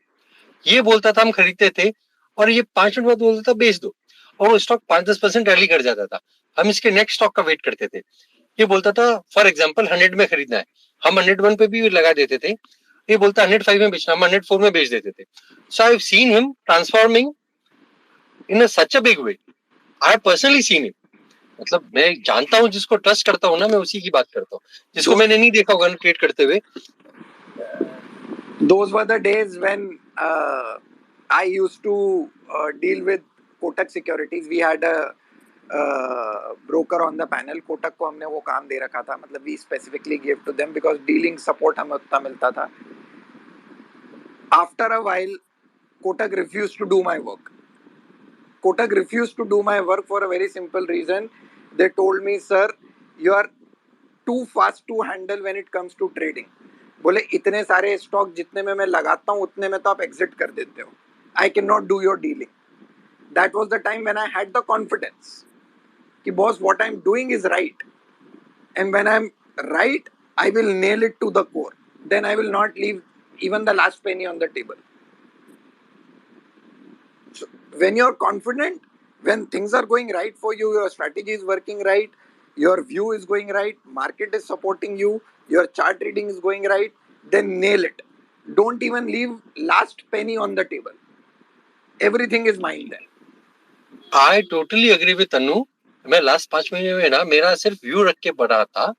S1: ये बोलता था, हम खरीदते थे, और ये 5 मिनट बाद बोलता था बेच दो, और वो स्टॉक 5-10% रैली कर जाता था. हम इसके नेक्स्ट स्टॉक का वेट करते थे. ये बोलता था फॉर एग्जांपल 100 में खरीदना है, हम 101 पे भी लगा देते थे. ये बोलता 105 में बेचना, हम 104 में बेच देते थे. So I have seen him transforming in such a big way. I have personally seen him. मतलब मैं जानता हूँ, जिसको ट्रस्ट करता हूँ ना, मैं उसी की बात करता हूँ. जिसको मैंने नहीं देखा होगा ट्रेड करते हुए.
S3: Those were the days when I used to deal with Kotak Securities. We had a broker on the panel. Kotak को हमने वो काम दे रखा था, मतलब we specifically gave to them because dealing support हमें उतना मिलता था. After a while, Kotak refused to do my work. Kotak refused to do my work for a very simple reason. They told me, sir, you are too fast to handle when it comes to trading. बोले इतने सारे stock जितने में मैं लगाता हूँ उतने में तो आप एग्जिट कर देते हो. I can not do your dealing. That was the time when I had the confidence कि boss what I am doing is right, and when I am right I will nail it to the core. Then I will not leave even the last penny on the table. So when you're confident, when things are going right for you, your strategy is working right, your view is going right, market is supporting you, your chart reading is going right, then nail it. Don't even leave last penny on the table. Everything is mine then.
S1: I totally agree with Anu. मैं last 5 महीने में ना मेरा सिर्फ view रख के पढ़ा था.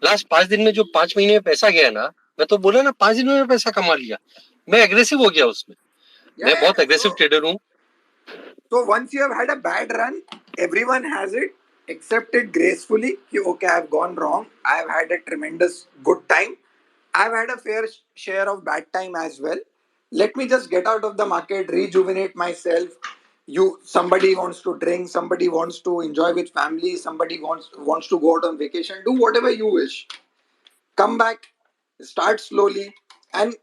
S1: लास्ट 5 दिन में जो 5 महीने में पैसा गया ना, मैं तो बोला ना 5 दिन में पैसा कमा लिया. मैं एग्रेसिव हो गया उसमें. मैं बहुत एग्रेसिव ट्रेडर हूँ.
S3: So once you have had a bad run, everyone has it. Accept it gracefully. कि okay, I've gone wrong. I've had a tremendous good time. I've had a fair share of bad time as well. Let me just get out of the market, rejuvenate myself. Somebody wants to drink, somebody wants to enjoy with family, somebody wants to go out on vacation. Do whatever you wish. Come back, start slowly, and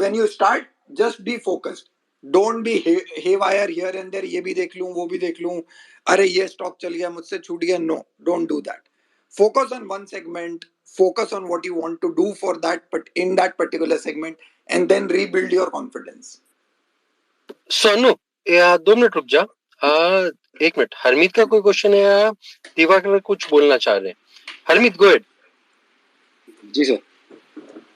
S3: when you start, just be focused. Don't be haywire here and there. ये भी देख लूं, वो भी देख लूं, अरे ये स्टॉक चल गया, मुझसे छूट गया. No, don't do that. Focus on one segment. Focus on what you want to do for that, but in that particular segment, and then rebuild your confidence.
S1: Sonu, 2 minute रुक जा. 1 मिनट. हरमीत का कोई क्वेश्चन है या दिवाकर कुछ बोलना चाह रहे हैं? Harmeet, go ahead.
S6: जी सर.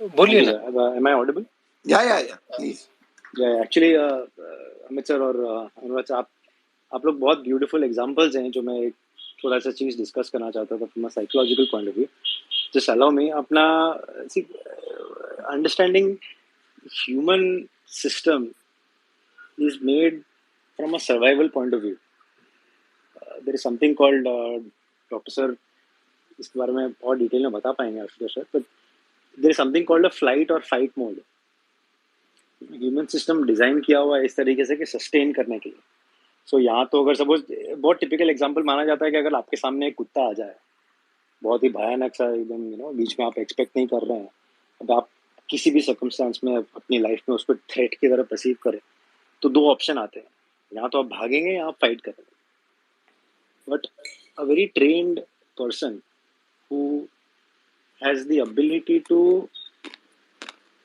S1: बोलिए ना।
S6: Am I audible?
S3: Yeah, please.
S6: Yeah, actually, Amit sir और अनुराग सर, आप लोग बहुत ब्यूटीफुल एग्जांपल्स हैं, जो मैं एक थोड़ा सा चीज डिस्कस करना चाहता था from a psychological point of view. Just allow me अपना understanding human system is made from a survival point of view. There is something called, doctor sir इसके बारे में और डिटेल में बता पाएंगे Ashutosh sir, but there is something called a flight और fight mode. Human system design किया हुआ है इस तरीके से कि सस्टेन करने के लिए. सो यहाँ तो अगर सपोज, बहुत टिपिकल एग्जांपल माना जाता है कि अगर आपके सामने एक कुत्ता आ जाए, बहुत ही भयानक सा एकदम, बीच में आप एक्सपेक्ट नहीं कर रहे हैं, अब आप किसी भी सर्कमस्टांस में अपनी लाइफ में उसको थ्रेट की तरह परसीव करें, तो दो ऑप्शन आते हैं, या तो आप भागेंगे या आप फाइट करेंगे. But a very trained person who has the ability to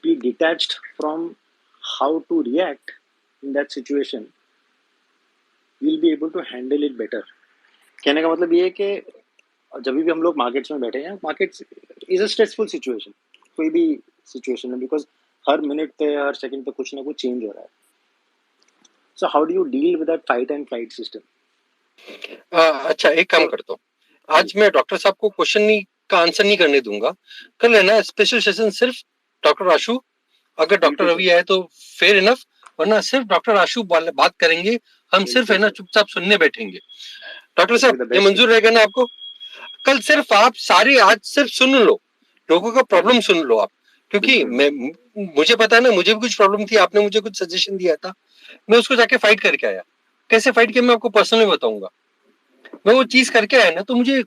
S6: be detached from how to react in that situation will be able to handle it better. कहने का मतलब ये है कि जब भी हम लोग मार्केट्स में बैठे हैं, markets is a stressful situation, कोई भी सिचुएशन में, बिकॉज हर मिनट पे हर सेकंड पे कुछ ना कुछ चेंज हो रहा है. So how do you deal with that fight and flight system?
S1: अच्छा, एक काम करता हूँ, आज मैं डॉक्टर साहब को क्वेश्चन नहीं का आंसर नहीं करने दूंगा. कल है ना स्पेशल सेशन सिर्फ डॉक्टर आशु, अगर डॉक्टर रवि आए तो फेयर इनफ, वरना सिर्फ डॉक्टर आशु बात करेंगे, हम सिर्फ है ना चुपचाप सुनने बैठेंगे. डॉक्टर साहब, ये मंजूर रहेगा ना आपको? कल सिर्फ आप सारे आज सिर्फ सुन लो, लोगों का प्रॉब्लम सुन लो आप, क्योंकि मुझे पता है ना, मुझे भी कुछ प्रॉब्लम थी, आपने मुझे कुछ सजेशन दिया था, मैं उसको जाके फाइट करके आया. कैसे फाइट किया मैं आपको पर्सनली बताऊंगा. मैं वो चीज करके आया ना, तो मुझे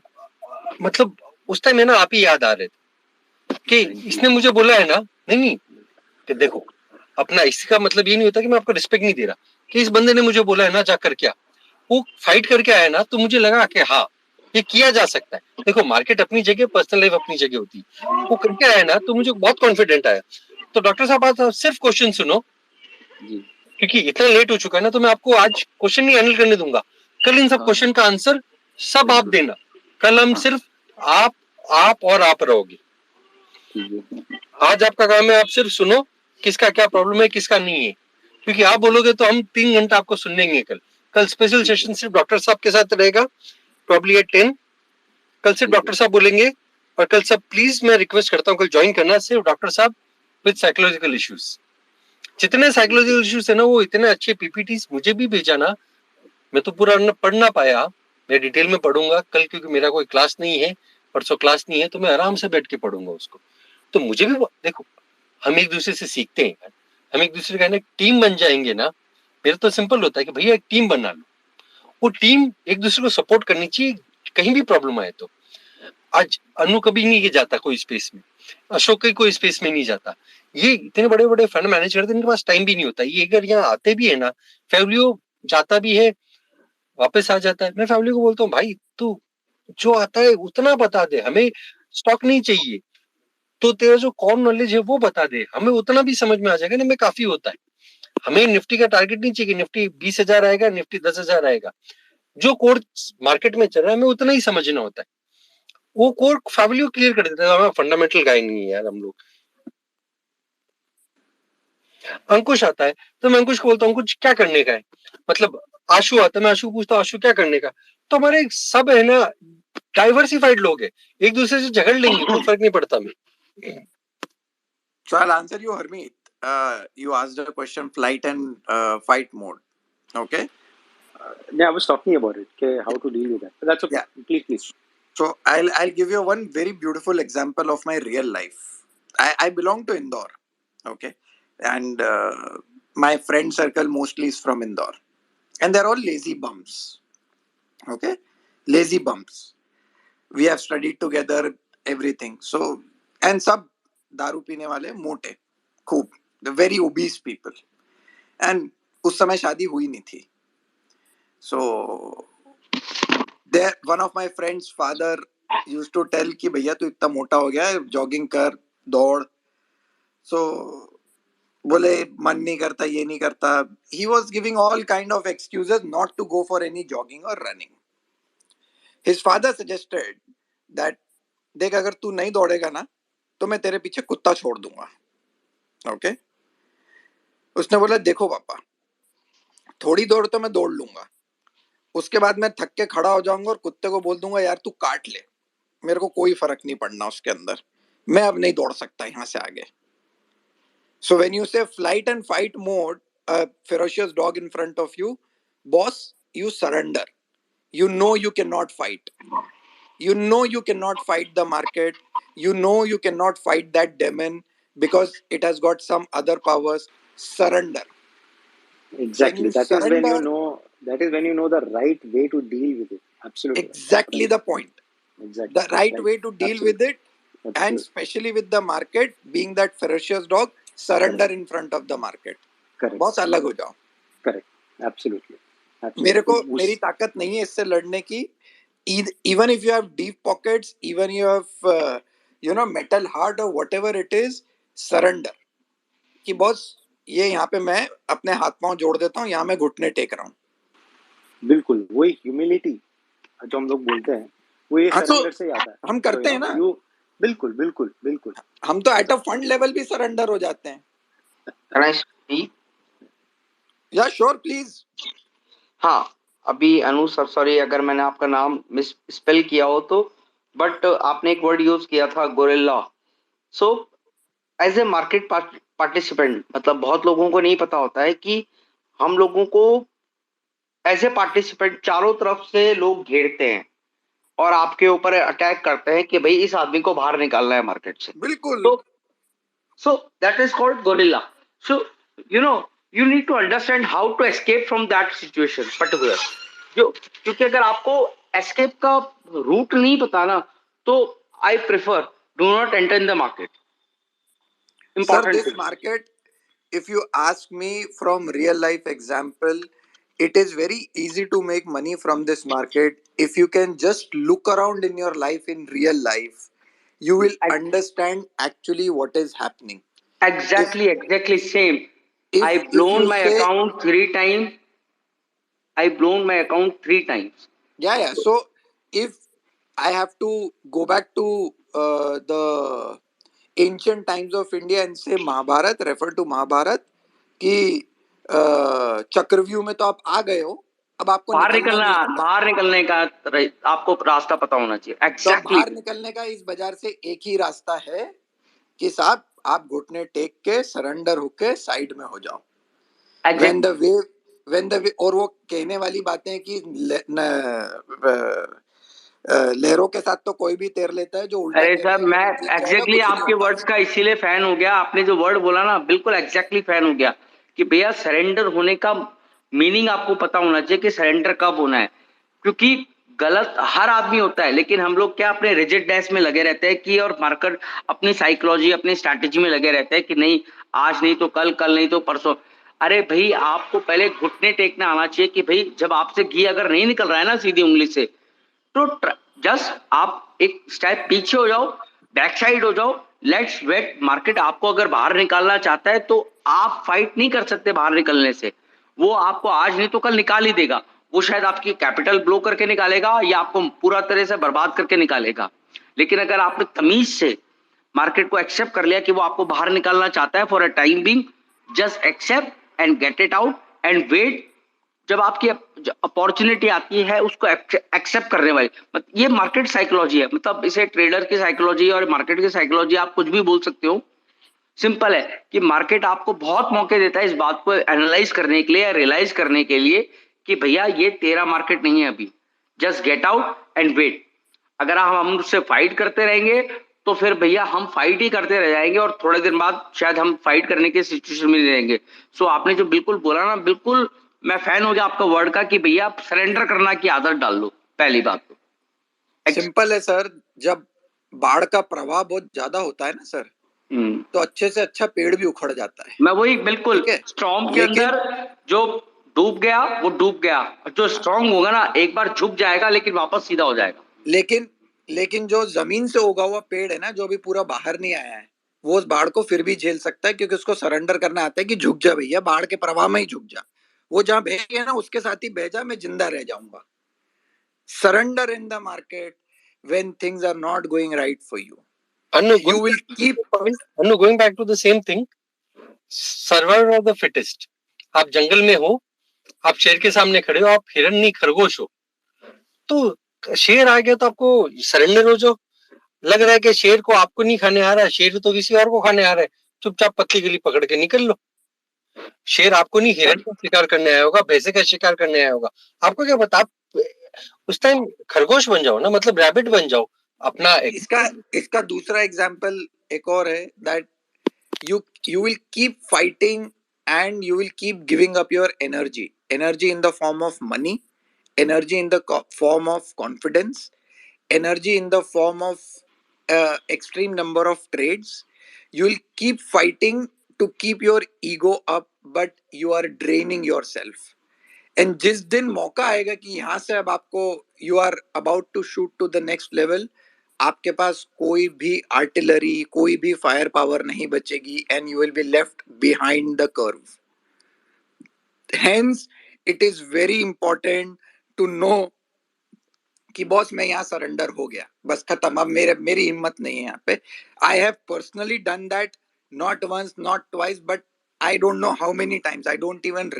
S1: मतलब उस टाइम है ना आप ही याद आ रहे थे कि इसने मुझे बोला है ना, नहीं कि देखो, अपना इसका मतलब ये नहीं होता कि मैं आपको रिस्पेक्ट नहीं दे रहा, कि इस बंदे ने मुझे बोला है ना जाकर क्या, वो फाइट करके आया ना, तो मुझे लगा कि हाँ ये किया जा सकता है. देखो, मार्केट अपनी जगह, पर्सनल लाइफ अपनी जगह होती है, वो करके आया ना तो मुझे बहुत कॉन्फिडेंट आया. तो डॉक्टर साहब आप सिर्फ क्वेश्चन सुनो, क्योंकि इतना लेट हो चुका है ना, तो मैं आपको आज क्वेश्चन नहीं हैंडल करने दूंगा. कल इन सब क्वेश्चन का आंसर सब आप देना. कल हम सिर्फ आप और आप रहोगे. आज आपका काम है आप सिर्फ सुनो किसका क्या प्रॉब्लम है, किसका नहीं है, क्योंकि आप बोलोगे तो हम 3 घंटा आपको सुनेंगे. कल स्पेशल सेशन सिर्फ डॉक्टर साहब के साथ रहेगा, प्रॉब्ली एट 10. कल सिर्फ डॉक्टर साहब बोलेंगे, और कल सब प्लीज मैं रिक्वेस्ट करता हूँ कल ज्वाइन करना सिर्फ डॉक्टर साहब विद साइकोलॉजिकल इश्यूज. जितने साइकोलॉजिकल इश्यूज है ना, वो इतने अच्छे पीपीटीज मुझे भी भेजा ना, मैं तो पूरा पढ़ ना पाया, मैं डिटेल में पढ़ूंगा कल, क्योंकि मेरा कोई क्लास नहीं है, परसों क्लास नहीं है, तो मैं आराम से बैठ के पढ़ूंगा उसको. तो मुझे भी देखो, हम एक दूसरे से सीखते हैं, हम एक दूसरे का ना टीम बन जाएंगे ना. मेरा तो सिंपल होता है कि भैया एक टीम बना लो, वो टीम एक दूसरे को सपोर्ट करनी चाहिए कहीं भी प्रॉब्लम आए तो. आज अनु कभी नहीं जाता कोई स्पेस में, अशोक कोई स्पेस में नहीं जाता, ये इतने बड़े बड़े फंड मैनेज करते हैं, इनके पास टाइम भी नहीं होता. ये अगर यहाँ आते भी है ना, फैवलियो जाता भी है वापस आ जाता है, मैं फैमिली को बोलता हूँ भाई तू जो आता है उतना बता दे, हमें स्टॉक नहीं चाहिए, तो तेरा जो कॉम नॉलेज है वो बता दे, हमें उतना भी समझ में आ जाएगा ना, हमें काफी होता है. हमें निफ्टी का टारगेट नहीं चाहिए, निफ्टी 20,000 आएगा, निफ्टी 10,000 आएगा, जो कोर मार्केट में चल रहा है हमें उतना ही समझना होता है. वो कोर फैमिली क्लियर कर देता है. हमें फंडामेंटल गाय नहीं है यार हम लोग. अंकुश आता है तो मैं अंकुश को बोलता हूँ कुछ क्या करने का है, मतलब आशु आता है, मैं आशु को पूछता हूँ आशु क्या करने का. तो हमारे सब है ना डाइवर्सिफाइड लोग है, एक दूसरे से झगड़ लेंगे, कोई फर्क नहीं पड़ता हमें.
S3: So I'll answer you, Harmeet. You asked a question, flight and fight mode. Okay.
S6: Yeah, I was talking about it. Okay, how to deal with that. But that's okay.
S3: Yeah.
S6: Please.
S3: So I'll give you one very beautiful example of my real life. I belong to Indore. Okay. And my friend circle mostly is from Indore. And they're all lazy bums. Okay. Lazy bums. We have studied together, everything. So, and sab दारू पीने वाले मोटे खूब, the very obese people. And उस समय शादी हुई नहीं थी. So there one of my friend's father used to tell कि भैया तू इतना मोटा हो गया है, जॉगिंग कर, दौड़. So बोले मन नहीं करता, ये नहीं करता. He was giving all kind of excuses not to go for any jogging or running. His father suggested that देख अगर तू नहीं दौड़ेगा ना तो मैं तेरे पीछे कुत्ता छोड़ दूंगा। ओके, उसने बोला देखो पापा, थोड़ी दौड़ तो मैं दौड़ लूंगा, उसके बाद मैं थक के खड़ा हो जाऊंगा और कुत्ते को बोल दूंगा यार तू काट ले, मेरे को कोई फर्क नहीं पड़ना उसके अंदर, मैं अब नहीं दौड़ सकता यहाँ से आगे। So when you say flight and fight mode, a ferocious dog in front of you, boss, you surrender. You know you cannot fight. You know you cannot fight the market. You know you cannot fight that demon because it has got some other powers. Surrender.
S6: Exactly.
S3: When you
S6: That is when you
S3: surrender,
S6: know. That is when you know the right way to deal with it. Absolutely.
S3: exactly the point.
S6: Exactly.
S3: The right way to deal with it, and
S6: Absolutely.
S3: especially with the market being that ferocious dog, surrender in front of the market.
S6: Correct.
S3: बहुत अलग हो जाओ।
S6: Correct. Absolutely. Absolutely.
S3: मेरे को
S6: उस-
S3: मेरी ताकत नहीं है इससे लड़ने की। Even if you have deep pockets, even you have metal heart or whatever it is, surrender. कि बॉस ये यहाँ पे मैं अपने हाथ पांव जोड़ देता हूँ, यहाँ मैं घुटने टेक रहा हूँ।
S6: बिल्कुल वही ह्यूमिलिटी जो हम लोग बोलते हैं वो ये
S3: हाँ, तो
S6: सरेंडर से ही आता है।
S3: हम करते हैं ना।
S6: बिल्कुल बिल्कुल बिल्कुल।
S3: हम तो एट अ फंड लेवल भी सरेंडर हो जाते हैं।
S5: Can I speak?
S3: या श्योर प्लीज।
S5: हाँ, अभी अनु सर, सॉरी अगर मैंने आपका नाम मिस स्पेल किया हो तो, बट आपने एक वर्ड यूज किया था gorilla. So as a market participant, मतलब बहुत लोगों को नहीं पता होता है कि हम लोगों को एज ए पार्टिसिपेंट चारों तरफ से लोग घेरते हैं और आपके ऊपर अटैक करते हैं कि भाई इस आदमी को बाहर निकालना है मार्केट से।
S3: बिल्कुल।
S5: So that is called gorilla. So you need to understand how to escape from that situation particular. क्योंकि अगर आपको escape का रूट नहीं पता ना, तो I prefer do not enter in the market. Important
S3: Sir, this
S5: thing.
S3: market, if you ask me from real life example, it is very easy to make money from this market. If you can just look around in your life in real life, you will understand actually what is happening.
S5: Exactly same.
S3: If
S5: I
S3: you
S5: blown my
S3: say,
S5: account 3 times. I blown my account 3 times.
S3: yeah. So if I have to go back to the ancient times of India and say Mahabharat, refer to Mahabharat, कि चक्रव्यूह में तो आप आ गए हो, अब आपको
S5: बाहर
S3: निकलना नहीं आता।
S5: बाहर निकलने का आपको रास्ता पता होना चाहिए।
S3: तो
S5: एग्जैक्टली
S3: बाहर निकलने का इस बाजार से एक ही रास्ता है कि साहब आप घुटने टेक के सरेंडर होके साइड में हो जाओ। When the wave, और वो कहने वाली बातें कि लहरों के साथ तो कोई भी तैर लेता है, जो उल्टा
S5: अरे
S3: तैरने
S5: सर,
S3: लगे
S5: मैं
S3: तो जीत जाएगा,
S5: एग्जैक्टली
S3: कुछ नहीं
S5: आपके
S3: होता।
S5: वर्ड्स का इसीलिए फैन हो गया। आपने जो वर्ड बोला ना, बिल्कुल एग्जैक्टली फैन हो गया कि भैया सरेंडर होने का मीनिंग आपको पता होना चाहिए कि सरेंडर कब होना है। क्योंकि गलत हर आदमी होता है, लेकिन हम लोग क्या अपने रिजिड डेस में लगे रहते हैं कि, और मार्केट अपनी साइकोलॉजी अपनी स्ट्रैटेजी में लगे रहते हैं कि नहीं आज नहीं तो कल, कल नहीं तो परसों। अरे भाई, आपको पहले घुटने टेकना आना चाहिए कि भाई जब आपसे घी अगर नहीं निकल रहा है ना सीधी उंगली से, तो जस्ट आप एक स्टेप पीछे हो जाओ, बैक साइड हो जाओ, लेट्स वेट मार्केट आपको अगर बाहर निकालना चाहता है तो आप फाइट नहीं कर सकते बाहर निकलने से। वो आपको आज नहीं तो कल निकाल ही देगा। वो शायद आपकी कैपिटल ब्लो करके निकालेगा या आपको पूरा तरह से बर्बाद करके निकालेगा। लेकिन अगर आपने तमीज से मार्केट को एक्सेप्ट कर लिया कि वो आपको बाहर निकालना चाहता है for a time being, just accept and get it out and wait. जब आपकी अपॉर्चुनिटी आती है उसको एक्सेप्ट करने वाली, ये मार्केट साइकोलॉजी है। मतलब इसे ट्रेडर की साइकोलॉजी और मार्केट की साइकोलॉजी आप कुछ भी बोल सकते हो। सिंपल है कि मार्केट आपको बहुत मौके देता है इस बात को एनालाइज करने के लिए या रियलाइज करने के लिए कि भैया ये तेरा मार्केट नहीं है अभी, just get out and wait. अगर हम उससे फाइट करते रहेंगे तो फिर भैया हम फाइट ही करते रह जाएंगे और थोड़े दिन बाद शायद हम फाइट करने के सिचुएशन में नहीं रहेंगे। सो आपने जो बिल्कुल बोला ना, बिल्कुल मैं फैन हो गया आपका वर्ड का कि भैया आप सरेंडर करना की आदत डाल लो। पहली बात तो
S3: सिंपल है सर, जब बाढ़ का प्रवाह बहुत ज्यादा होता है ना सर, तो अच्छे से अच्छा पेड़ भी उखड़ जाता है।
S5: मैं वही बिल्कुल
S3: ठीक है?
S5: स्ट्रॉन्ग के
S3: लेकिन-
S5: अंदर जो डूब गया वो डूब गया, जो स्ट्रॉन्ग होगा ना एक बार झुक जाएगा लेकिन वापस सीधा हो जाएगा।
S3: लेकिन जो जमीन से उगा हुआ पेड़ है ना, जो अभी पूरा बाहर नहीं आया है, वो उस बाढ़ को फिर भी झेल सकता है, क्योंकि उसको सरेंडर करना आता है कि झुक जा भैया, बाढ़ के प्रवाह में ही झुक जा। वो जहां बह गया ना उसके साथ ही बह जा, मैं जिंदा रह जाऊंगा। Surrender in the market when things are not going right for you.
S1: Annu,
S3: You will keep
S1: Annu, going back to the same thing, survival of the fittest. आप जंगल में हो, आप शेर के सामने खड़े हो, आप हिरन नहीं खरगोश हो, तो शेर आ गया तो आपको सरेंडर हो जाओ. लग रहा है कि शेर को आपको नहीं खाने आ रहा है, शेर तो किसी और को खाने आ रहा है, चुपचाप पतली गली पकड़ के निकल लो. शेर आपको नहीं हिरन का शिकार करने आया होगा, भैंसे का शिकार करने आया होगा. आपको क्या पता, आप उस टाइम खरगोश बन जाओ ना, मतलब रैबिट बन जाओ अपना.
S3: इसका दूसरा एग्जाम्पल एक और है, that you will keep fighting and you will keep giving up your energy in the form of money, energy in the form of confidence, energy in the form of extreme number of trades. You will keep fighting to keep your ego up, but you are draining yourself. And जिस दिन मौका आएगा कि यहाँ से अब आपको you are about to shoot to the next level, आपके पास कोई भी आर्टिलरी, कोई भी फायर पावर नहीं बचेगी, and you will be left behind the curve. Hence it is very important to know कि बॉस मैं यहाँ सरेंडर हो गया, बस खत्म, अब मेरी हिम्मत नहीं है यहाँ पे. I have personally done that, not once not twice, but I don't know how many times. I don't even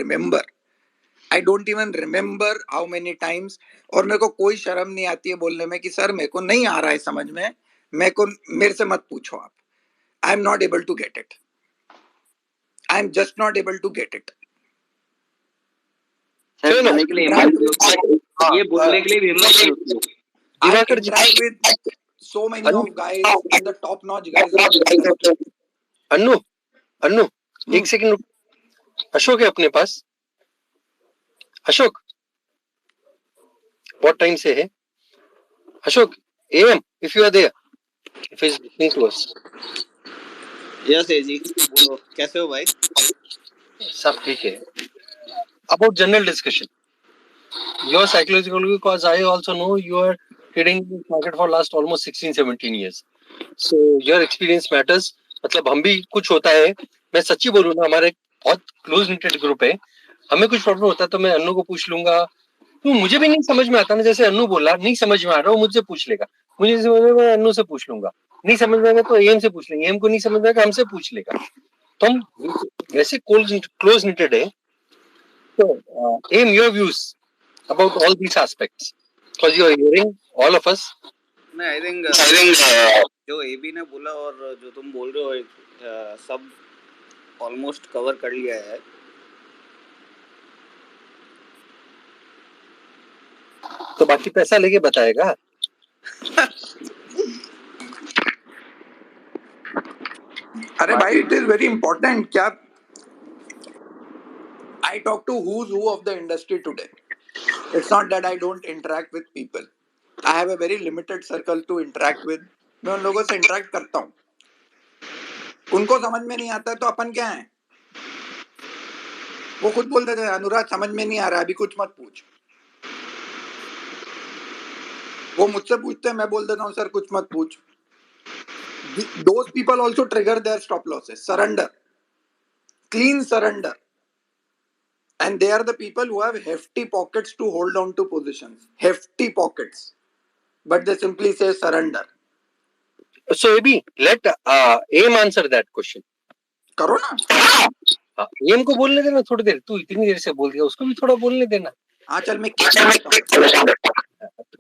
S3: remember how many times. और मेरे को कोई शर्म नहीं आती है बोलने में कि सर मेरे को नहीं आ रहा है समझ में, मेरे से मत पूछो आप. I am not able to get it. I am just not able to get it.
S5: Sir बोलने के लिए हिम्मत नहीं होती, ये बोलने के लिए भी हिम्मत नहीं होती.
S3: I interact with so many of guys and the top notch guys in the industry.
S1: Annu एक सेकंड रुक. अशोक है अपने पास. अशोक बहुत टाइम से है. Ashok, am if you are there, if is listening to us.
S7: Yes जी, बोलो कैसे हो भाई?
S1: सब ठीक है. About general discussion, your psychological, because I also know you are trading in this market for last almost 16-17 years, so your experience matters. मतलब हम भी कुछ होता है, मैं सच्ची बोलूँ ना, हमारे बहुत क्लोज निटेड ग्रुप है, हमें कुछ प्रॉब्लम होता है तो मैं अन्नू को पूछ लूंगा. तो मुझे भी नहीं समझ में आता ना, जैसे अन्नू बोला नहीं समझ में आ रहा, वो मुझसे पूछ लेगा. मुझे समझ में मैं अन्नू से पूछ लूंगा. नहीं समझ में आएगा तो एम से पूछ लेंगे, एम को नहीं समझ में आएगा हमसे पूछ लेगा. तो हम वैसे क्लोज निटेड है. तो um, your views about all these aspects, because you are hearing all of us.
S7: नहीं, आई थिंक जो एबी ने बोला और जो तुम बोल रहे हो सब ऑलमोस्ट कवर कर लिया है.
S1: तो बाकी पैसा लेके बताएगा.
S3: अरे भाई, it is very important. क्या I talk to who's who of the industry today. It's not that I don't interact with people. I have a very limited circle to interact with. मैं उन लोगों से interact करता हूँ. उनको समझ में नहीं आता है तो अपन क्या है, वो खुद बोल देते हैं अनुराग समझ में नहीं आ रहा, अभी कुछ मत पूछ. वो मुझसे पूछते हैं, मैं बोल देता हूँ सर कुछ मत पूछ. Those people also trigger their stop losses. Surrender. Clean surrender. And they are the people who have hefty pockets to hold on to positions. Hefty pockets. But they simply say surrender.
S1: So Abhi, let aim answer that question.
S3: करो ना.
S1: M को बोलने देना थोड़ी देर. तू इतनी देर से बोल दिया, उसको भी थोड़ा बोलने देना.
S3: हाँ चल, मैं केक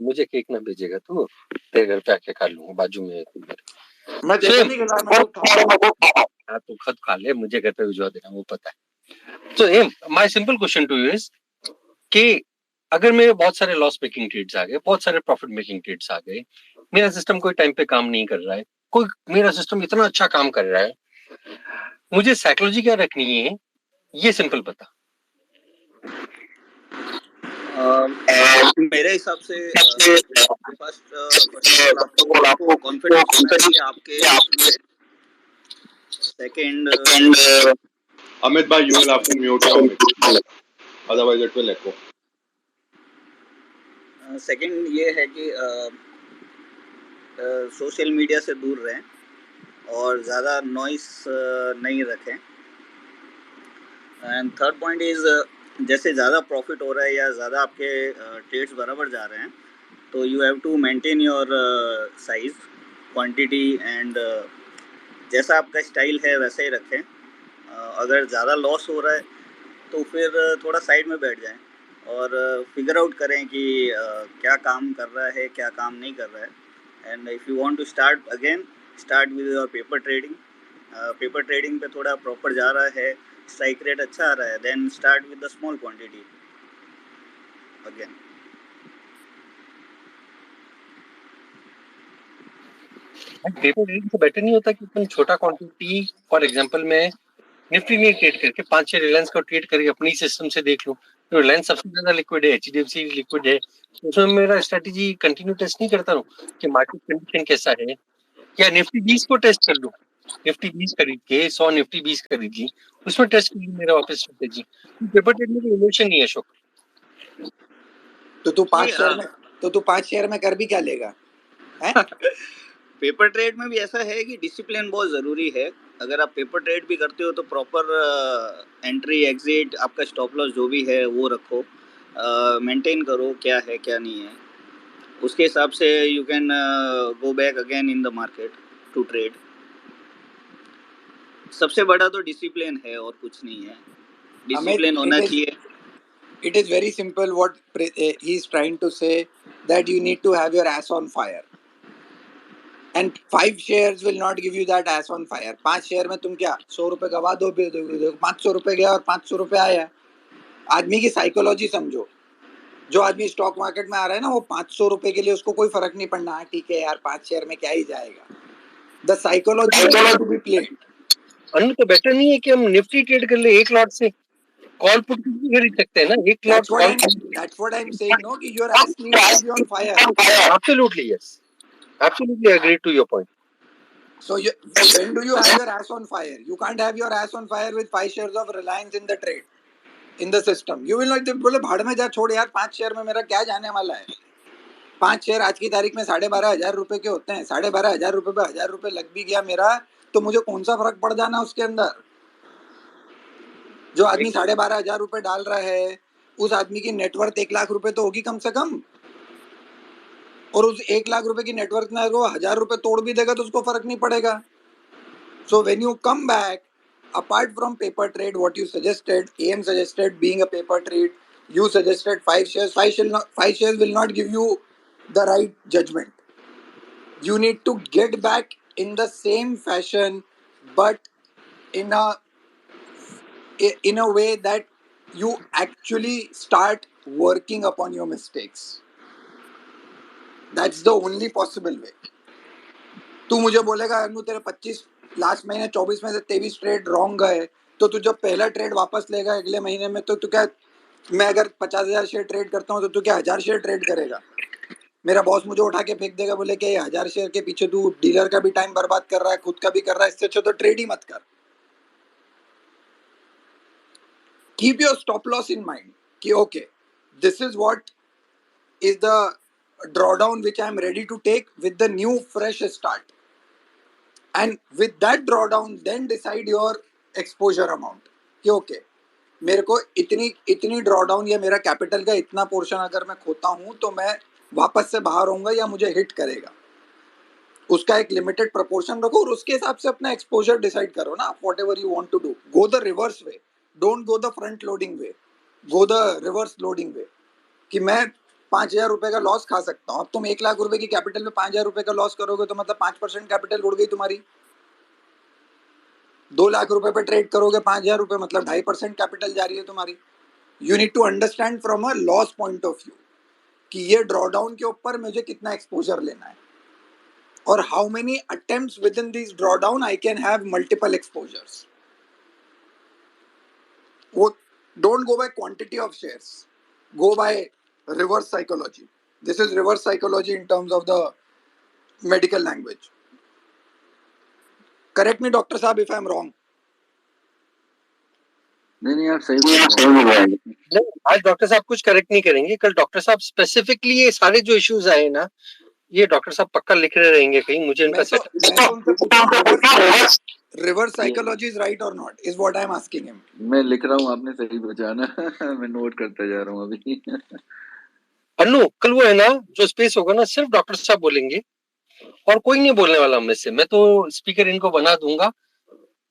S1: मुझे केक ना भेजेगा तू, तेरे घर पे आके खा लूंगा, बाजू में है.
S3: मैं जैसे नहीं खिला, मैं तो
S1: तू खुद खा ले, मुझे घर पे भिजवा देना, वो पता है. तो um, my simple question to you is कि अगर मेरे बहुत सारे लॉस मेकिंग ट्रेड्स आ गए, बहुत सारे प्रॉफिट मेकिंग ट्रेड्स आ गए, मेरा सिस्टम कोई टाइम पे काम नहीं कर रहा है, कोई मेरा सिस्टम इतना अच्छा काम कर रहा है, मुझे साइकोलॉजी क्या रखनी है, ये सिंपल बता.
S7: मेरे हिसाब से फर्स्ट आपको कॉन्फिडेंस होना चाहिए आपके. Second,
S4: Amit bhai, you will have to mute your mic, otherwise it will echo.
S7: Second ये है कि सोशल मीडिया से दूर रहें और ज़्यादा नॉइस नहीं रखें. एंड थर्ड पॉइंट इज़, जैसे ज़्यादा प्रॉफिट हो रहा है या ज़्यादा आपके ट्रेड्स बराबर जा रहे हैं, तो you have to maintain your size quantity and जैसा आपका स्टाइल है वैसा ही रखें। अगर ज़्यादा लॉस हो रहा है तो फिर थोड़ा साइड में बैठ जाएं और फिगर आउट करें कि क्या काम कर रहा है, क्या काम नहीं कर रहा है। And if you want to start again, start with your paper trading. Paper trading पे थोड़ा प्रॉपर जा रहा है, स्ट्राइक रेट अच्छा आ रहा है, then start with the small quantity again.
S1: Paper trading से बेटर नहीं होता कि तुम छोटा क्वांटिटी, फॉर एग्जांपल मैं निफ्टी में ट्रेड करके 5-6 रिलायंस का ट्रेड करके अपनी सिस्टम से देख लूं, तो रिलायंस सबसे ज्यादा लिक्विड है, एचडीएफसी लिक्विड है, तो उसमें मेरा स्ट्रेटेजी कंटिन्यू टेस्ट नहीं करता हूं कि मार्केट कंडीशन कैसा है, या निफ्टी 20 को टेस्ट कर लूं, निफ्टी 20 खरीद के 100 निफ्टी 20 खरीद ली, उसमें टेस्ट कर लूं मेरा वापस स्ट्रेटेजी। पेपर ट्रेड में कोई इमोशन नहीं है अशोक।
S3: तो तू 5 शेयर में कर भी क्या लेगा हैं?
S7: पेपर ट्रेड में भी ऐसा है कि डिसिप्लिन बहुत ज़रूरी है। अगर आप पेपर ट्रेड भी करते हो तो प्रॉपर एंट्री एग्जिट, आपका स्टॉप लॉस जो भी है वो रखो, मेंटेन करो क्या है क्या नहीं है, उसके हिसाब से you can go back again in the market to trade. सबसे बड़ा तो डिसिप्लिन है और कुछ नहीं है, डिसिप्लिन होना चाहिए।
S3: It is very simple what he is trying to say, that you need to have your ass on fire. And 5 shares will not give you that ass on fire. 5 share में तुम क्या 100 रुपए गवा दो, 500 रुपए गया और 500 रुपए आया। आदमी की साइकोलॉजी समझो। जो आदमी स्टॉक मार्केट में आ रहा है ना, वो 500 रुपए के लिए उसको कोई फर्क नहीं पड़ना, ठीक है यार 5 शेयर में क्या ही जाएगा। The psychology to be played.
S1: अन्य तो बेटर नहीं है कि हम निफ्टी ट्रेड कर ले एक लॉट से, कॉल पुट भी खरीद सकते हैं ना एक lot.
S3: That's what I'm saying, no, कि your ass needs to be on fire.
S1: Absolutely yes, absolutely agree to your point.
S3: So when do you have your ass on fire? You can't have your ass on fire with 5 shares of Reliance in the trade, in the system. You will not बोले भाड़ में जा, छोड़ यार 5 share में मेरा क्या जाने वाला है। 5 शेयर आज की तारीख में 12,500 रुपए के होते हैं। 12,500 रुपए पे 1,000 रुपए लग भी गया मेरा, तो मुझे कौन सा फर्क पड़ जाना उसके अंदर। जो आदमी 12,500 रुपए डाल रहा है, उस आदमी की नेटवर्थ 1 लाख रुपए तो होगी कम से कम, और उस 1 लाख रुपए की नेटवर्थ में अगर वो 1,000 रुपए तोड़ भी देगा तो उसको फर्क नहीं पड़ेगा। So when you come back, apart from paper trade, what you suggested, AM suggested being a paper trade, you suggested 5 shares. 5 shares will not give you the right judgment. You need to get back in the same fashion, but in a way that you actually start working upon your mistakes. That's the only possible way. तू मुझे बोलेगा अनु तेरे 25 last महीने 24 में से 23 trade wrong गए, तो तू जब पहला ट्रेड वापस लेगा अगले महीने में, तो तू क्या, मैं अगर 50,000 शेयर ट्रेड करता हूँ तो तू क्या 1,000 शेयर ट्रेड करेगा? मेरा बॉस मुझे उठा के फेंक देगा, बोले कि 1,000 शेयर के पीछे तू डीलर का भी टाइम बर्बाद कर रहा है, खुद का भी कर रहा है, इससे अच्छा तो ट्रेड ही मत कर। Keep your stop loss in mind कि okay, this is what is the drawdown which I am ready to take with the new fresh start, and with that drawdown then decide your exposure amount कि okay मेरे को इतनी drawdown या मेरा capital का इतना portion अगर मैं खोता हूं तो मैं वापस से बाहर होऊंगा या मुझे हिट करेगा, उसका एक लिमिटेड प्रोपोर्शन रखो और उसके हिसाब से अपना एक्सपोजर डिसाइड करो ना। Whatever you want to do, go the reverse way, don't go the front loading way, go the reverse loading way कि मैं 5,000 रुपए का लॉस खा सकता हूँ। अब तुम 1 लाख रुपए की कैपिटल में 5,000 रुपए का लॉस करोगे तो मतलब 5% कैपिटल उड़ गई तुम्हारी। 2 लाख रुपए पे ट्रेड करोगे 5,000 रुपए, मतलब 2.5% कैपिटल जा रही है तुम्हारी। You need to understand from a loss point of view कि ये ड्रॉडाउन के ऊपर मुझे कितना एक्सपोजर लेना है, और how many attempts within this drawdown I can have multiple exposures. वो don't go by quantity of shares, go by reverse psychology. This is reverse psychology in terms of the medical language. Correct me, Dr. Saab, if I am wrong.
S8: नहीं आप सही बोल रहे हैं।
S1: आज doctor साहब कुछ करेक्ट नहीं करेंगे, कल डॉक्टर साहब स्पेसिफिकली ये सारे जो इश्यूज आए ना, ये डॉक्टर साहब पक्का लिख रहे रहेंगे कहीं, मुझे इनका रिवर्स साइकोलॉजी इज राइट और not is what I am asking him.
S8: मैं लिख रहा हूँ, आपने सही बचाना। मैं नोट करता जा रहा हूँ अभी।
S1: अन्नू कल वो है ना जो स्पेस होगा ना, सिर्फ डॉक्टर साहब बोलेंगे, और कोई नहीं बोलने वाला हम में से, मैं तो स्पीकर इनको बना दूंगा,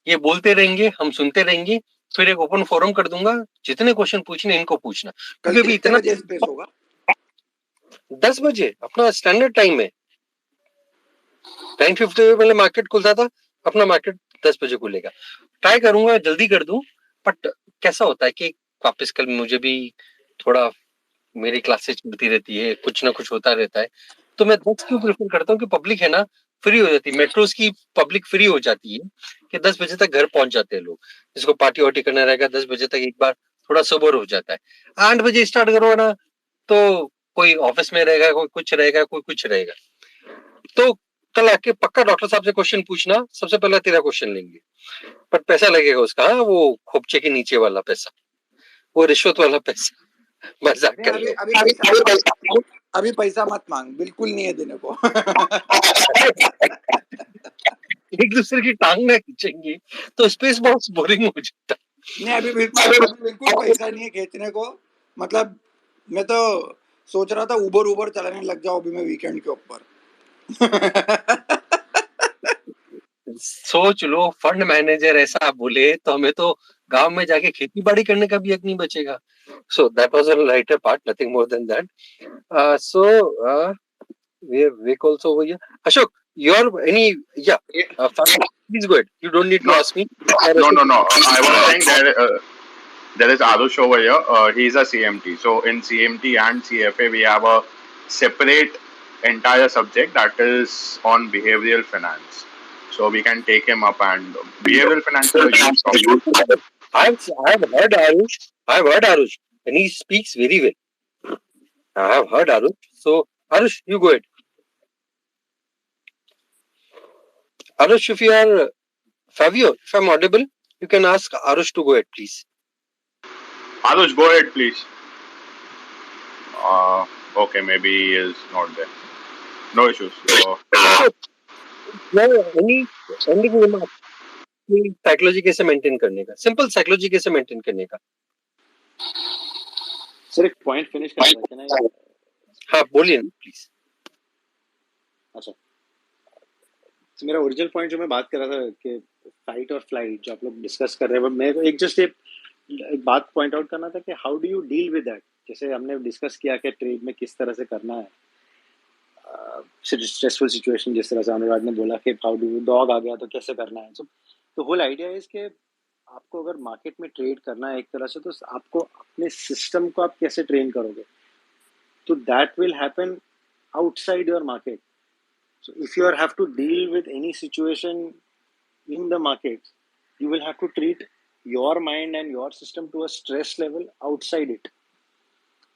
S1: ये बोलते रहेंगे, हम सुनते रहेंगे, फिर एक ओपन फोरम कर दूंगा, जितने क्वेश्चन पूछने इनको पूछना,
S3: कल
S1: क्योंकि अभी
S3: कितने
S1: इतना
S3: बजे स्पेस होगा?
S1: 10 बजे अपना स्टैंडर्ड टाइम है, 9:50 में पहले मार्केट खुलता था, अपना मार्केट 10 बजे खुलेगा। ट्राई करूंगा जल्दी कर दूं, बट कैसा होता है कि वापस कल मुझे भी थोड़ा मेरी क्लासेस चलती रहती है, कुछ ना कुछ होता रहता है, तो मैं 10 क्यों प्रेफर करता हूँ कि पब्लिक है ना फ्री हो जाती है, मेट्रोस की पब्लिक फ्री हो जाती है कि 10 बजे तक घर पहुंच जाते हैं लोग, जिसको पार्टी वार्टी करना रहेगा 10 बजे तक एक बार थोड़ा सोबर हो जाता है। 8 बजे स्टार्ट करो ना तो कोई ऑफिस में रहेगा, कोई कुछ रहेगा, कोई कुछ रहेगा। तो कल आके पक्का डॉक्टर साहब से क्वेश्चन पूछना, सबसे पहला तेरा क्वेश्चन लेंगे, पर पैसा लगेगा उसका, हाँ, वो खोपचे के नीचे वाला पैसा, वो रिश्वत वाला पैसा, मजाक
S3: नहीं,
S1: कर
S3: अभी
S1: लो।
S3: अभी पैसा मत मांग, बिल्कुल नहीं है देने को।
S1: एक दूसरे की टांग ना खींचेंगे तो स्पेस बहुत बोरिंग हो जाता।
S3: नहीं, अभी बिल्कुल पैसा नहीं है खींचने को। मतलब मैं तो सोच रहा था उबर चलाने लग जाओ अभी मैं वीकेंड के ऊपर।
S1: सोच लो, फंड मैनेजर ऐसा बोले तो हमें तो गांव में जाके खेती बाड़ी करने का भी हक नहीं बचेगा। So that was a lighter part, nothing more than that. So Vic also over here. Ashok, your any please go ahead. You don't need to
S4: No,
S1: ask me.
S4: no. I was saying there is Arush over here. He's a CMT. So in CMT and CFA, we have a separate entire subject that is on behavioral finance. So we can take him up, and behavioral finance is a huge topic.
S1: I've heard Arush. I've heard Arush, and he speaks very well. I have heard Arush. So Arush, you go ahead. Arush, if you are Fabio, if I'm audible, you can ask Arush to go ahead, please.
S4: Arush, go ahead, please. Okay, maybe he is not there. No issues. So,
S1: any ending remark? Psychology कैसे maintain करने का, simple psychology कैसे maintain करने का।
S6: Sir एक point finish करना है क्या ना?
S1: हाँ बोलिए प्लीज।
S6: अच्छा, तो मेरा ओरिजिनल पॉइंट जो मैं बात कर रहा था कि फाइट और फ्लाइट जो आप लोग डिस्कस कर रहे हैं, मैं एक जस्ट एक बात पॉइंट आउट करना था कि how do you deal with that. जैसे हमने डिस्कस किया कि ट्रेड में किस तरह से करना है, स्ट्रेसफुल सिचुएशन जिस तरह से अनुराग ने बोला कि हाउ डू डॉग आ गया तो कैसे करना है। सो तो होल आइडिया इज कि आपको अगर मार्केट में ट्रेड करना है एक तरह से, तो आपको अपने सिस्टम को आप कैसे ट्रेन करोगे, तो that will happen outside your market. So if you have to deal with any situation in the market, you will have to treat your mind and your system to a stress level outside it.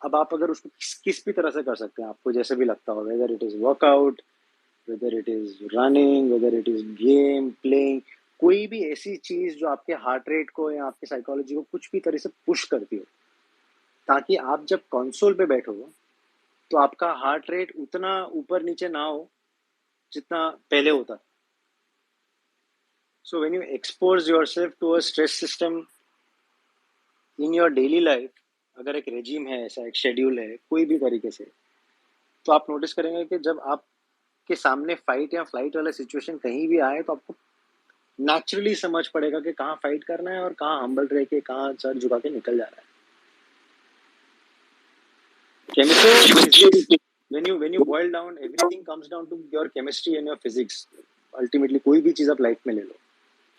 S6: अब आप अगर उसको किस भी तरह से कर सकते हैं, आपको जैसे भी लगता हो, whether it is workout, whether it is running, whether it is game playing, कोई भी ऐसी चीज जो आपके हार्ट रेट को या आपके साइकोलॉजी को कुछ भी तरह से पुश करती हो, ताकि आप जब कंसोल पे बैठो तो आपका हार्ट रेट उतना ऊपर नीचे ना हो जितना पहले होता। So when you expose yourself to a stress system in your daily life, अगर एक रेजिम है, ऐसा एक शेड्यूल है कोई भी तरीके से, तो आप नोटिस करेंगे कि जब आपके सामने फाइट या फ्लाइट वाला सिचुएशन कहीं भी आए तो आपको नेचुरली समझ पड़ेगा कि कहाँ फाइट करना है और कहाँ हम्बल रह के, कहाँ सर झुका के निकल जा रहा है। Chemistry, when you boil down, everything comes down to your chemistry and your physics. Ultimately कोई भी चीज आप लाइफ में ले लो,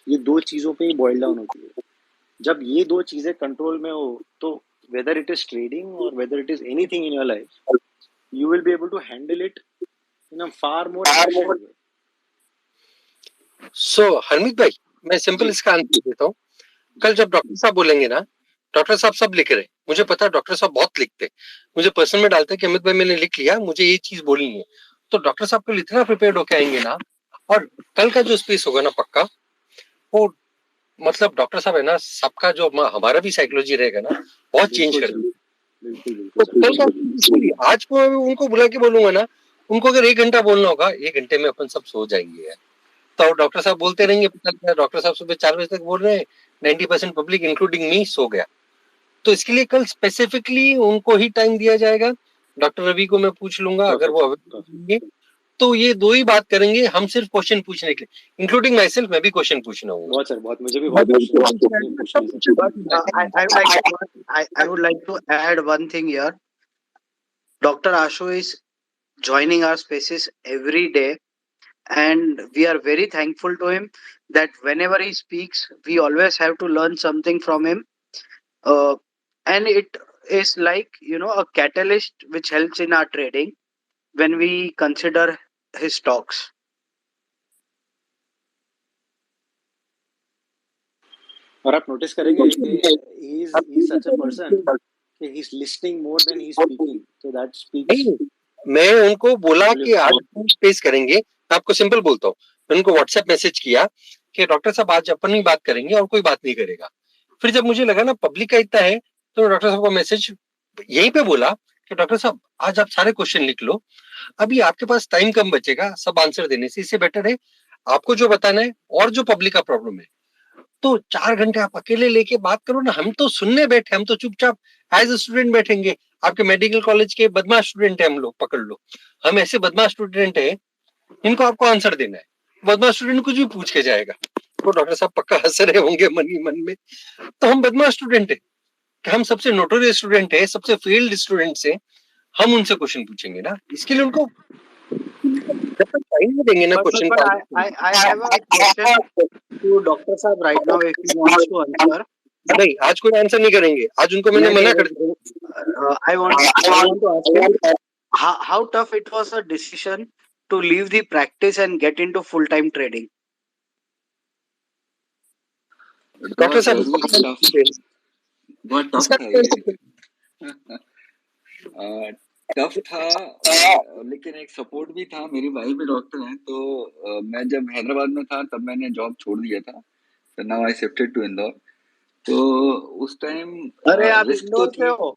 S6: ये दो चीजों पे ही बॉइल डाउन होती है। जब ये दो चीजें कंट्रोल में हो तो whether it is trading or whether it is anything in your life, you will be able to handle it in a far more efficient way.
S1: So Harmeet भाई, मैं सिंपल इसका आंसर देता हूँ। कल जब डॉक्टर साहब बोलेंगे ना, डॉक्टर साहब सब लिख रहे, मुझे पता है डॉक्टर साहब बहुत लिखते, मुझे पर्सनल में डालते कि अमित भाई मैंने लिख लिया, मुझे ये चीज बोलनी है, तो डॉक्टर साहब कल इतना प्रिपेयर्ड होके आएंगे ना, और कल का जो स्पेस होगा ना पक्का, वो मतलब डॉक्टर साहब है ना, सबका जो हमारा भी साइकोलॉजी रहेगा ना बहुत चेंज कर देगा। तो आज को उनको बुला के बोलूंगा ना, उनको अगर 1 घंटा बोलना होगा, 1 घंटे में अपन सब सो जाएंगे यार। तो डॉक्टर साहब बोलते रहेंगे, डॉक्टर साहब सुबह 4 बजे तक बोल रहे हैं, 90% पब्लिक इंक्लूडिंग मी सो गया। तो इसके लिए कल स्पेसिफिकली उनको ही टाइम दिया जाएगा। डॉक्टर रवि को मैं पूछ लूंगा, अगर वो अवेलेबल होंगे तो ये दो ही बात करेंगे, हम सिर्फ क्वेश्चन पूछने के लिए, इंक्लूडिंग माई सेल्फ, मैं भी क्वेश्चन पूछना हूँ।
S6: बहुत सर, बहुत मुझे भी बहुत क्वेश्चन है sir.
S9: I would like to add one thing here. Dr. Ashu is joining our spaces every day, and we are very thankful to him that whenever he speaks, we always have to learn something from him. And it is like, a catalyst which helps in our trading when we consider his talks.
S6: और आप notice करेंगे कि he is such a person कि he is listening more than he is speaking, so that speaks.
S1: मैं उनको बोला कि आज स्पेस करेंगे, मैं आपको सिंपल बोलता हूँ, मैंने उनको व्हाट्सएप मैसेज किया कि डॉक्टर साहब आज अपन ही बात करेंगे और कोई बात नहीं करेगा। फिर जब मुझे लगा ना पब्लिक का इतना है, तो डॉक्टर साहब को मैसेज यहीं पे बोला कि डॉक्टर साहब आज आप सारे क्वेश्चन लिख लो, अभी आपके पास टाइम कम बचेगा सब आंसर देने से, इससे बेटर है आपको जो बताना है और जो पब्लिक का प्रॉब्लम है तो 4 घंटे आप अकेले लेके बात करो ना, हम तो सुनने बैठे, हम तो चुपचाप एज ए स्टूडेंट बैठेंगे। आपके मेडिकल कॉलेज के बदमाश स्टूडेंट है हम लोग, पकड़ लो, हम ऐसे बदमाश स्टूडेंट है, इनको आपको आंसर देना है। बदमाश स्टूडेंट कुछ भी पूछ के जाएगा तो डॉक्टर साहब पक्का हंस रहे होंगे मन ही मन में, तो हम बदमाश स्टूडेंट है कि हम सबसे नोटोरियस स्टूडेंट है, सबसे फेल्ड स्टूडेंट है, हम उनसे क्वेश्चन पूछेंगे ना, इसके लिए उनको जब तक टाइम नहीं देंगे ना question
S9: But I have a question to Dr. Saab right now if he wants to answer.
S1: नहीं, आज कोई आंसर नहीं करेंगे, आज उनको मैंने मना कर दिया।
S9: I want to ask you how tough it was a decision to leave the practice and get into full-time trading.
S1: Doctor साहब
S8: बहुत टफ था ये। टफ था, लेकिन एक सपोर्ट भी था। मेरी वाइफ भी डॉक्टर हैं, तो मैं जब हैदराबाद में था तब मैंने जॉब छोड़ दिया था, तो now I shifted to Indore. तो उस टाइम
S9: अरे आप इंदौर से हो?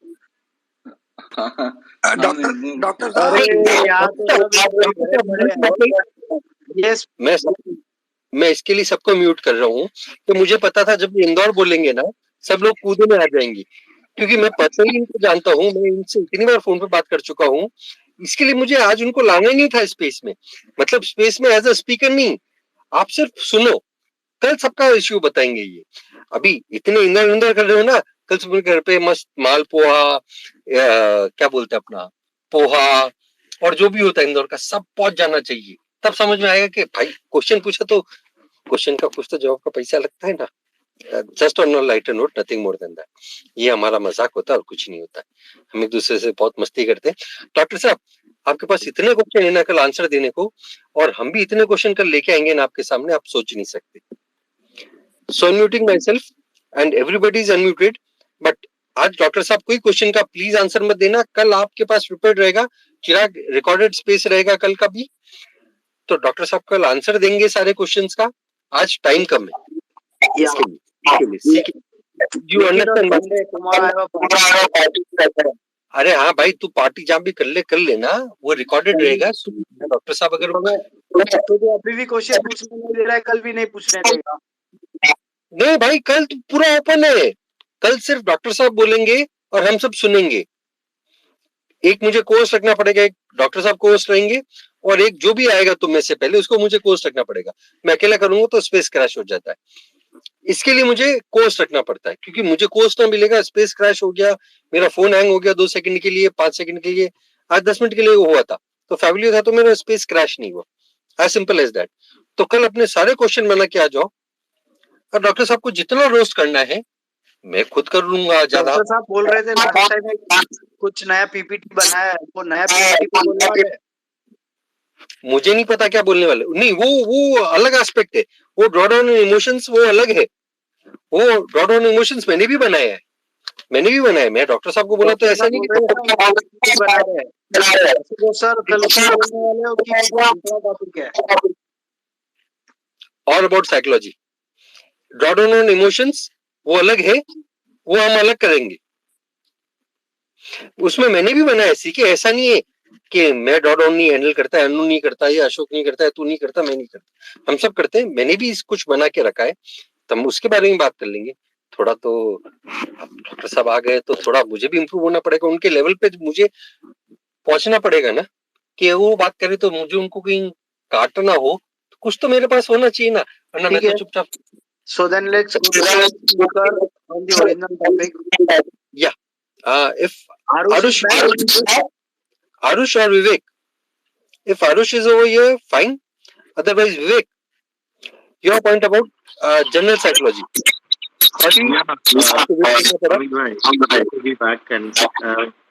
S3: डॉक्टर साहब,
S1: मैं इसके लिए सबको म्यूट कर रहा हूँ, तो मुझे पता था जब इंदौर बोलेंगे ना सब लोग कूदे में आ जाएंगे, क्योंकि मैं पर्सनली इनको जानता हूँ, मैं इनसे इतनी बार फोन पे बात कर चुका हूँ, इसके लिए मुझे आज उनको लाना ही नहीं था स्पेस में, मतलब स्पेस में एज अ स्पीकर नहीं, आप सिर्फ सुनो, कल सबका इश्यू बताएंगे। ये अभी इतने इंदर कर रहे हो ना, कल सुबह घर पे मस्त माल पोहा, क्या बोलते हैं अपना पोहा और जो भी होता है इंदौर का सब पहुंच जाना चाहिए, तब समझ में आएगा कि भाई क्वेश्चन पूछा तो क्वेश्चन का कुछ तो जवाब का पैसा लगता है ना। Just on a lighter note, nothing more than that, ये हमारा मजाक होता है और कुछ नहीं होता है, हम एक दूसरे से बहुत मस्ती करते हैं। डॉक्टर साहब आपके पास इतने क्वेश्चन है ना कल आंसर देने को, और हम भी इतने क्वेश्चन कल लेके आएंगे ना आपके सामने, आप सोच नहीं सकते। So unmuting myself and everybody is unmuted, but आज डॉक्टर साहब कोई क्वेश्चन का प्लीज आंसर मत देना, कल आपके पास प्रिपेयर्ड रहेगा, चिराग रिकॉर्डेड स्पेस रहेगा कल का भी, तो डॉक्टर साहब कल आंसर देंगे सारे क्वेश्चंस का, आज टाइम कम है इसके लिए। You understand? अरे हाँ भाई, तू पार्टी जहाँ भी कर लेना, वो रिकॉर्डेड रहेगा। डॉक्टर साहब अगर
S9: तो अभी भी क्वेश्चन पूछने नहीं दे रहा है, कल भी नहीं पूछने देगा।
S1: नहीं भाई, कल तो पूरा ओपन है, कल सिर्फ डॉक्टर साहब बोलेंगे और हम सब सुनेंगे। एक मुझे कोर्स रखना पड़ेगा, एक डॉक्टर साहब कोर्स रहेंगे, और एक जो भी आएगा तुम में से पहले उसको मुझे कोर्स रखना पड़ेगा। मैं अकेला करूंगा तो स्पेस क्रैश हो जाता है, इसके लिए मुझे कोर्स रखना पड़ता है, क्योंकि मुझे कोर्स ना मिलेगा, स्पेस क्रैश हो गया, मेरा फोन हैंग हो गया 2 सेकंड के लिए, 5 सेकंड के लिए, आज 10 मिनट के लिए हुआ था, तो फैमिली था तो मेरा स्पेस क्रैश नहीं हुआ, एज सिंपल एज दैट। तो कल अपने सारे क्वेश्चन बना के आ जाओ, और डॉक्टर साहब को जितना रोस्ट करना है मैं खुद कर लूंगा। ज्यादा
S9: डॉक्टर साहब बोल रहे थे लास्ट टाइम में कुछ नया पीपीटी बनाया है, वो नया पीपीटी बोलने वाले हैं।
S1: मुझे नहीं पता क्या बोलने वाले, नहीं वो अलग एस्पेक्ट है, वो ड्रॉडाउन इमोशंस वो अलग है, वो ड्रॉडाउन इमोशंस मैंने भी बनाया है, मैं डॉक्टर साहब को बोला तो ऐसा नहीं
S9: कि सर कल बोलने वाले हो कि दूसरा टॉपिक है।
S1: और about psychology, drawdown on emotions वो अलग है, वो हम अलग करेंगे, उसमें मैंने भी बनाया। सीखे ऐसा नहीं है कि मैं ड्रॉडाउन नहीं हैंडल करता, अनु नहीं करता, या अशोक नहीं करता है, तू नहीं करता, मैं नहीं करता, हम सब करते हैं। मैंने भी कुछ बना के रखा है, तो हम उसके बारे में बात कर लेंगे थोड़ा। तो डॉक्टर साहब आ गए तो थोड़ा मुझे भी इम्प्रूव होना पड़ेगा, उनके लेवल पे मुझे पहुंचना पड़ेगा ना, कि वो बात करे तो मुझे उनको कहीं काटना हो, तो कुछ तो मेरे पास होना चाहिए ना, वरना मैं
S9: ठीक
S1: तो
S9: है।
S1: चुपचाप.
S9: So then let's go to the speaker on the original topic.
S1: Yeah. If
S9: Arush is back.
S1: Arush or Vivek, if Arush is over here, fine. Otherwise, Vivek, your point about general psychology.
S10: Amit bhai, good to be back, and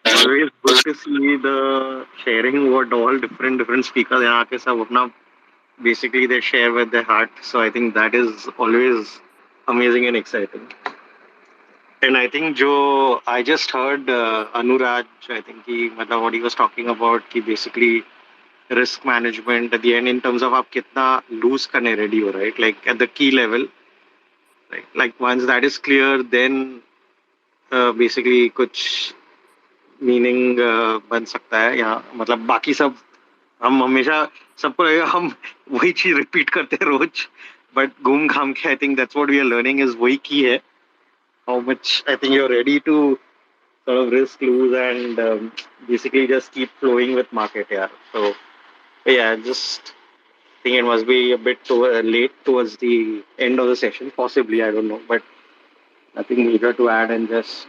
S10: always good to see the sharing what all different speakers यहाँ के सब अपना basically they share with their heart. So I think that is always amazing and exciting. And I think जो I just heard Anuraj, I think he मतलब what he was talking about कि basically risk management at the end in terms of आप कितना lose करने ready हो, right? Like at the key level, right? Like once that is clear, then basically कुछ meaning बन सकता है यहाँ. मतलब बाकी सब हम हमेशा सबको लगेगा हम वही चीज रिपीट करते हैं रोज, बट घूम घाम के I think that's what we are learning is वही की है. How much I think you are ready to sort of risk lose and basically just keep flowing with market. Yeah, so yeah, just think it must be a bit late towards the end of the session, possibly, I don't know, but nothing major to add and just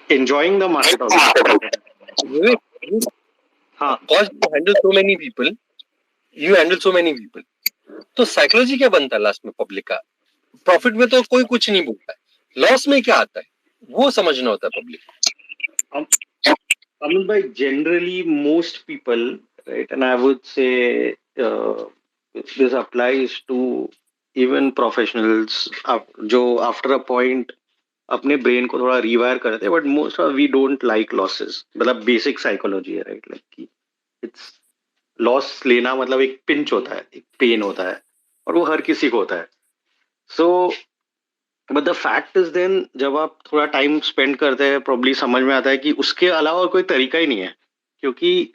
S10: enjoying the market also.
S1: Vivek,
S10: हाँ,
S1: because you handle so many people, तो psychology क्या बनता है last में public का? Profit में तो कोई कुछ नहीं बोलता है, लॉस में क्या आता है वो समझना होता है public.
S10: Amin bhai, generally most people, right, and I would say this applies to even professionals जो after a point अपने ब्रेन को थोड़ा रिवायर करते हैं, but most of we don't like losses. मतलब बेसिक साइकोलॉजी है, राइट? लाइक कि it's loss लेना मतलब एक पिंच होता है, एक पेन होता है, और वो हर किसी को होता है. So but the fact is then जब आप थोड़ा टाइम स्पेंड करते हैं प्रॉब्ली समझ में आता है कि उसके अलावा और कोई तरीका ही नहीं है, क्योंकि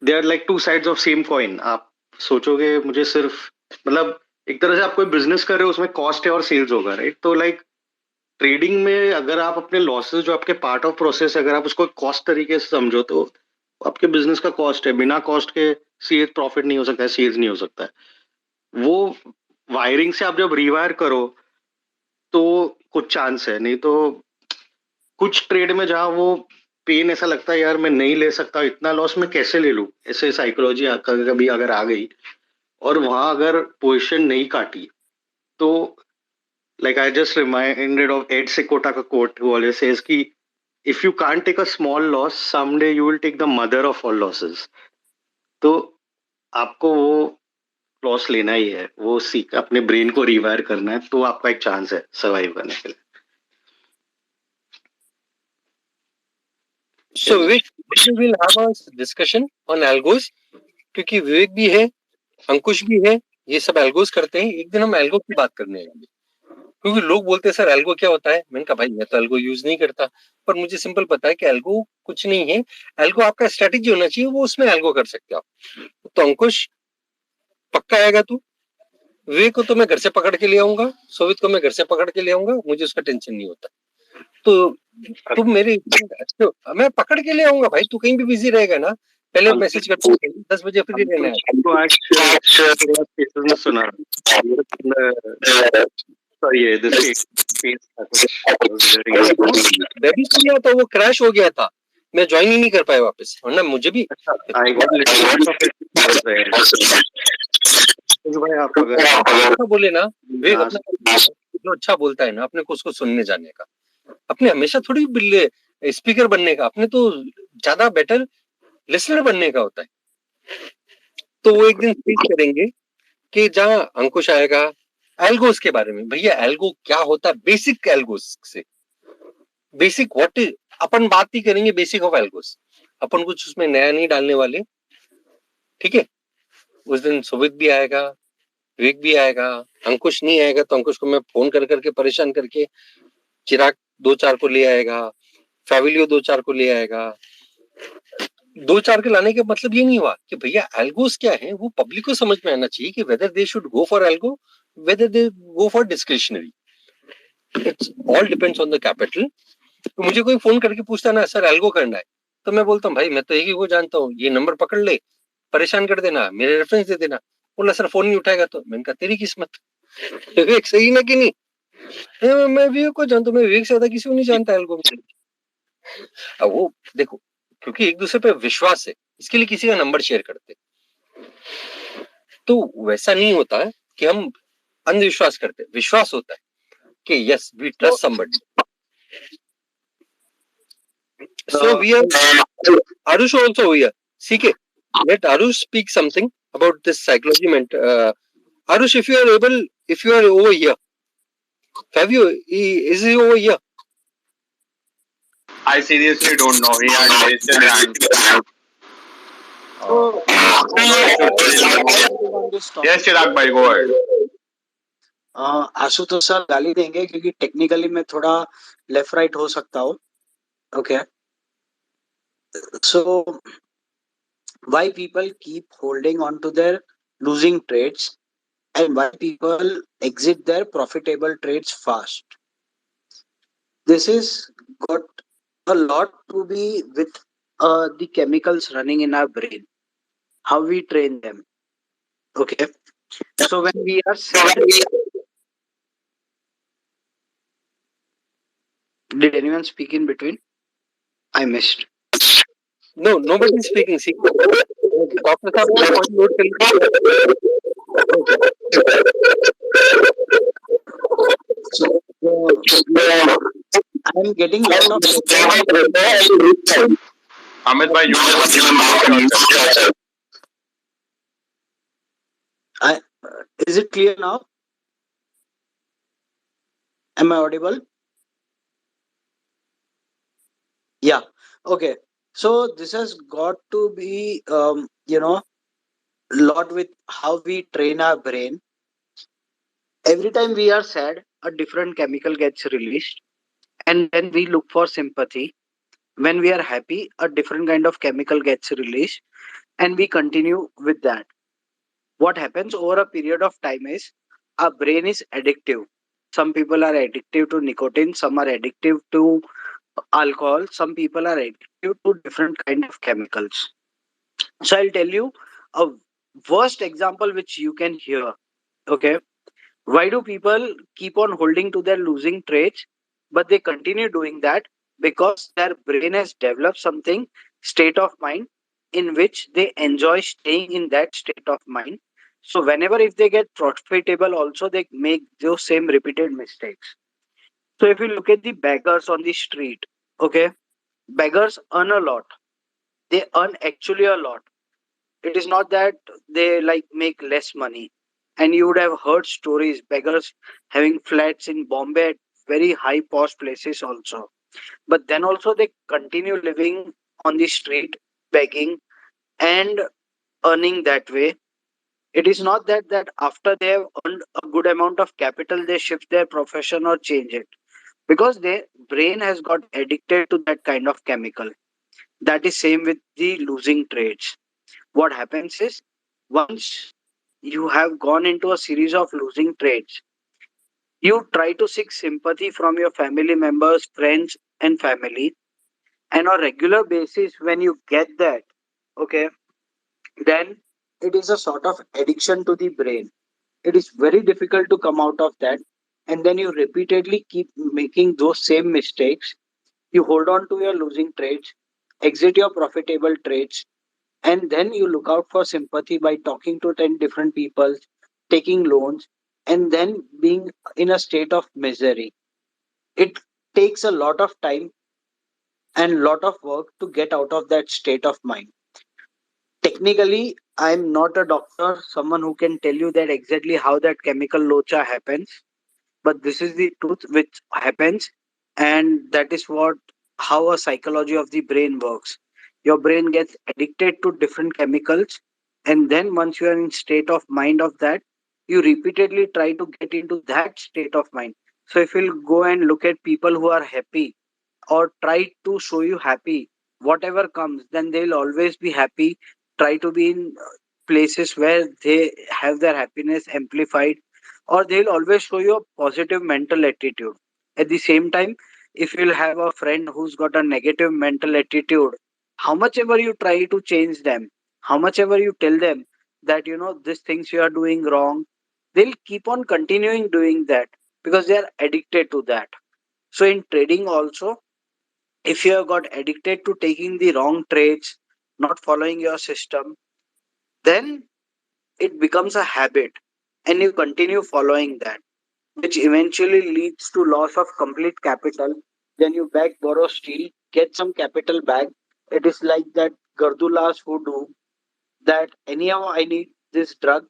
S10: they are like two sides of same coin. आप सोचोगे मुझे सिर्फ मतलब एक तरह से आप कोई बिजनेस कर रहे हो, उसमें कॉस्ट है और सेल्स होगा, राइट? तो लाइक ट्रेडिंग में अगर आप अपने लॉसेस जो आपके पार्ट ऑफ प्रोसेस, अगर आप उसको कॉस्ट तरीके से समझो तो आपके बिजनेस का कॉस्ट है. बिना कॉस्ट के सेल्स प्रॉफिट नहीं हो सकता है, सेल्स नहीं हो सकता है. वो वायरिंग से आप जब रिवायर करो तो कुछ चांस है, नहीं तो कुछ ट्रेड में जहां वो पेन ऐसा लगता है यार मैं नहीं ले सकता, इतना लॉस मैं कैसे ले लूं, ऐसे साइकोलॉजी कभी अगर आ गई और वहां अगर पोजीशन नहीं काटी तो like I just reminded of Ed Seykota का quote who always says कि if you can't take a small loss, someday you will take the mother of all losses. तो आपको वो लॉस लेना ही है, वो सीख अपने ब्रेन को रिवायर करना है, तो आपका एक चांस है सर्वाइव करने के लिए.
S1: So Vivek, we will have a discussion on algos, क्योंकि विवेक भी है, अंकुश भी है, ये सब एल्गोस करते हैं. एक दिन हम एल्गो की बात करने आएंगे, क्योंकि लोग बोलते हैं सर एल्गो क्या होता है. मैंने कहा भाई मैं तो एल्गो यूज नहीं करता, पर मुझे सिंपल पता है कि एल्गो कुछ नहीं है. एल्गो आपका स्ट्रेटेजी होना चाहिए, वो उसमें एल्गो कर सकते हो आप. तो अंकुश पक्का आएगा तू? विवेक को तो मैं घर से पकड़ के ले आऊंगा, सोवित को मैं घर से पकड़ के ले आऊंगा, मुझे उसका टेंशन नहीं होता. तो तुम मेरे मैं पकड़ के ले आऊंगा भाई, तू कहीं भी बिजी रहेगा ना, पहले मैसेज करता हूँ 10 बजे फ्री रहना है.
S10: तो आज सुना सॉरी दिस
S1: मैं भी सुना तो वो क्रैश हो गया था, मैं ज्वाइन ही नहीं कर पाया वापस, वरना मुझे भी बोले ना विवेक अपना जो अच्छा बोलता है ना, अपने को उसको सुनने जाने का, अपने हमेशा थोड़ी स्पीकर बनने का, अपने तो ज्यादा बेटर लिसनर बनने का होता है. तो वो एक दिन स्पीच करेंगे कि जहां अंकुश आएगा एल्गोस के बारे में. भैया एल्गो क्या होता है, बेसिक एल्गोस से, बेसिक व्हाट इज, अपन बात ही करेंगे बेसिक ऑफ एल्गोस, अपन कुछ उसमें नया नहीं डालने वाले, ठीक है? उस दिन सुवित भी आएगा, विवेक भी आएगा, अंकुश नहीं आएगा तो अंकुश को मैं फोन कर करके परेशान करके चिराग 2-4 को ले आएगा, फैविलियो 2-4 को ले आएगा. 2-4 के लाने का मतलब ये नहीं हुआ कि भैया एल्गोस क्या है, वो पब्लिक को समझ में आना चाहिए कि whether they should go for algo, whether they go for discretionary. It's all depends on the capital. तो मुझे कोई फोन करके पूछता ना सर एल्गो करना है, तो मैं बोलता हूँ भाई मैं तो एक ही को जानता हूँ, ये नंबर पकड़ ले, परेशान कर देना, मेरे रेफरेंस दे देना। बोला सर फोन नहीं उठाएगा तो मैंने कहा तेरी किस्मत। विवेक सही ना कि नहीं? मैं विवेक को जानता हूँ, मैं विवेक से ज्यादा किसी को नहीं जानता एल्गो में। अब वो देखो, क्योंकि एक दूसरे पे विश्वास है, इसके लिए किसी का नंबर शेयर करते। तो वैसा नहीं होता है कि हम अंधविश्वास करते, विश्वास होता है कि yes we trust somebody. So we are Arush also here. CK, let Arush speak something about this psychology. Arush, if you are able, if you are over here, have you? Is he over here?
S4: I seriously don't know. He had raised his hand.
S9: So,
S4: Yes, Chirag bhai, go ahead.
S9: Ashutosh sir गाली देंगे क्योंकि technically मैं थोड़ा left right हो सकता हूँ. Okay, so why people keep holding on to their losing trades and why people exit their profitable trades fast? This is got a lot to be with the chemicals running in our brain, how we train them. Okay, so when we are sad, did anyone speak in between? I missed.
S1: No, nobody is speaking. CK. Doctor साहब point note कर लीजिए.
S9: So I am getting lot of
S4: Amit bhai, you must unmute yourself.
S9: Is it clear now? Am I audible? Yeah. Okay. So this has got to be, lot with how we train our brain. Every time we are sad, a different chemical gets released, and then we look for sympathy. When we are happy, a different kind of chemical gets released, and we continue with that. What happens over a period of time is our brain is addictive. Some people are addictive to nicotine, some are addictive to alcohol, some people are addictive to different kind of chemicals. So I'll tell you a worst example which you can hear. Okay, why do people keep on holding to their losing trades but they continue doing that? Because their brain has developed something, state of mind, in which they enjoy staying in that state of mind. So whenever if they get profitable also they make those same repeated mistakes. So if you look at the beggars on the street, okay, beggars earn a lot. They earn actually a lot. It is not that they like make less money. And you would have heard stories beggars having flats in Bombay at very high posh places also. But then also they continue living on the street, begging and earning that way. It is not that after they have earned a good amount of capital, they shift their profession or change it, because their brain has got addicted to that kind of chemical. That is same with the losing trades. What happens is once you have gone into a series of losing trades, you try to seek sympathy from your family members, friends, and family. And on a regular basis, when you get that, okay, then it is a sort of addiction to the brain. It is very difficult to come out of that. And then you repeatedly keep making those same mistakes. You hold on to your losing trades, exit your profitable trades, and then you look out for sympathy by talking to 10 different people, taking loans, and then being in a state of misery. It takes a lot of time and lot of work to get out of that state of mind. Technically, I'm not a doctor, someone who can tell you that exactly how that chemical locha happens, but this is the truth which happens, and that is what how a psychology of the brain works. Your brain gets addicted to different chemicals, and then once you are in state of mind of that, you repeatedly try to get into that state of mind. So if you'll go and look at people who are happy or try to show you happy, whatever comes, then they'll always be happy. Try to be in places where they have their happiness amplified, or they'll always show you a positive mental attitude. At the same time, if you'll have a friend who's got a negative mental attitude, how much ever you try to change them, how much ever you tell them that these things you are doing wrong, they'll keep on continuing doing that because they are addicted to that. So in trading also, if you have got addicted to taking the wrong trades, not following your system, then it becomes a habit and you continue following that, which eventually leads to loss of complete capital. Then you back, borrow, steal, get some capital back. It is like that Gardulas who do that. Anyhow, I need this drug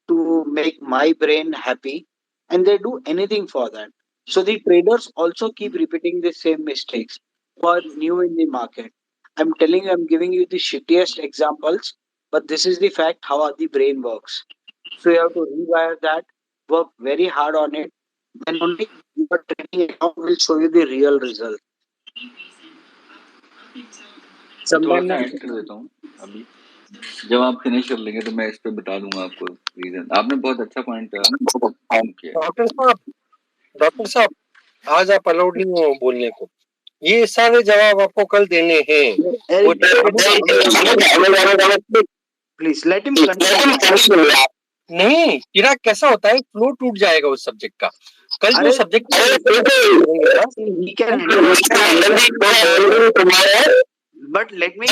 S9: to make my brain happy, and they do anything for that. So the traders also keep repeating the same mistakes who are new in the market. I'm telling you, I'm giving you the shittiest examples, but this is the fact how the brain works. So you have to rewire that, work very hard on it, then only your trading account will show you the real result.
S8: मैं थोड़ा
S9: Sometimes
S8: सा add कर देता हूँ अभी, जब आप finish कर लेंगे तो मैं इस पे बता दूंगा आपको रीजन। आपने बहुत अच्छा पॉइंट किया।
S1: डॉक्टर साहब आज आप अलाउड नहीं हो बोलने को, ये सारे जवाब आपको कल देने हैं। वो
S9: प्लीज लेट हिम कंटिन्यू।
S1: नहीं, चिराग कैसा होता है, फ्लो टूट जाएगा उस सब्जेक्ट का। कल जो
S9: अरे
S1: subject
S9: he can handle but let me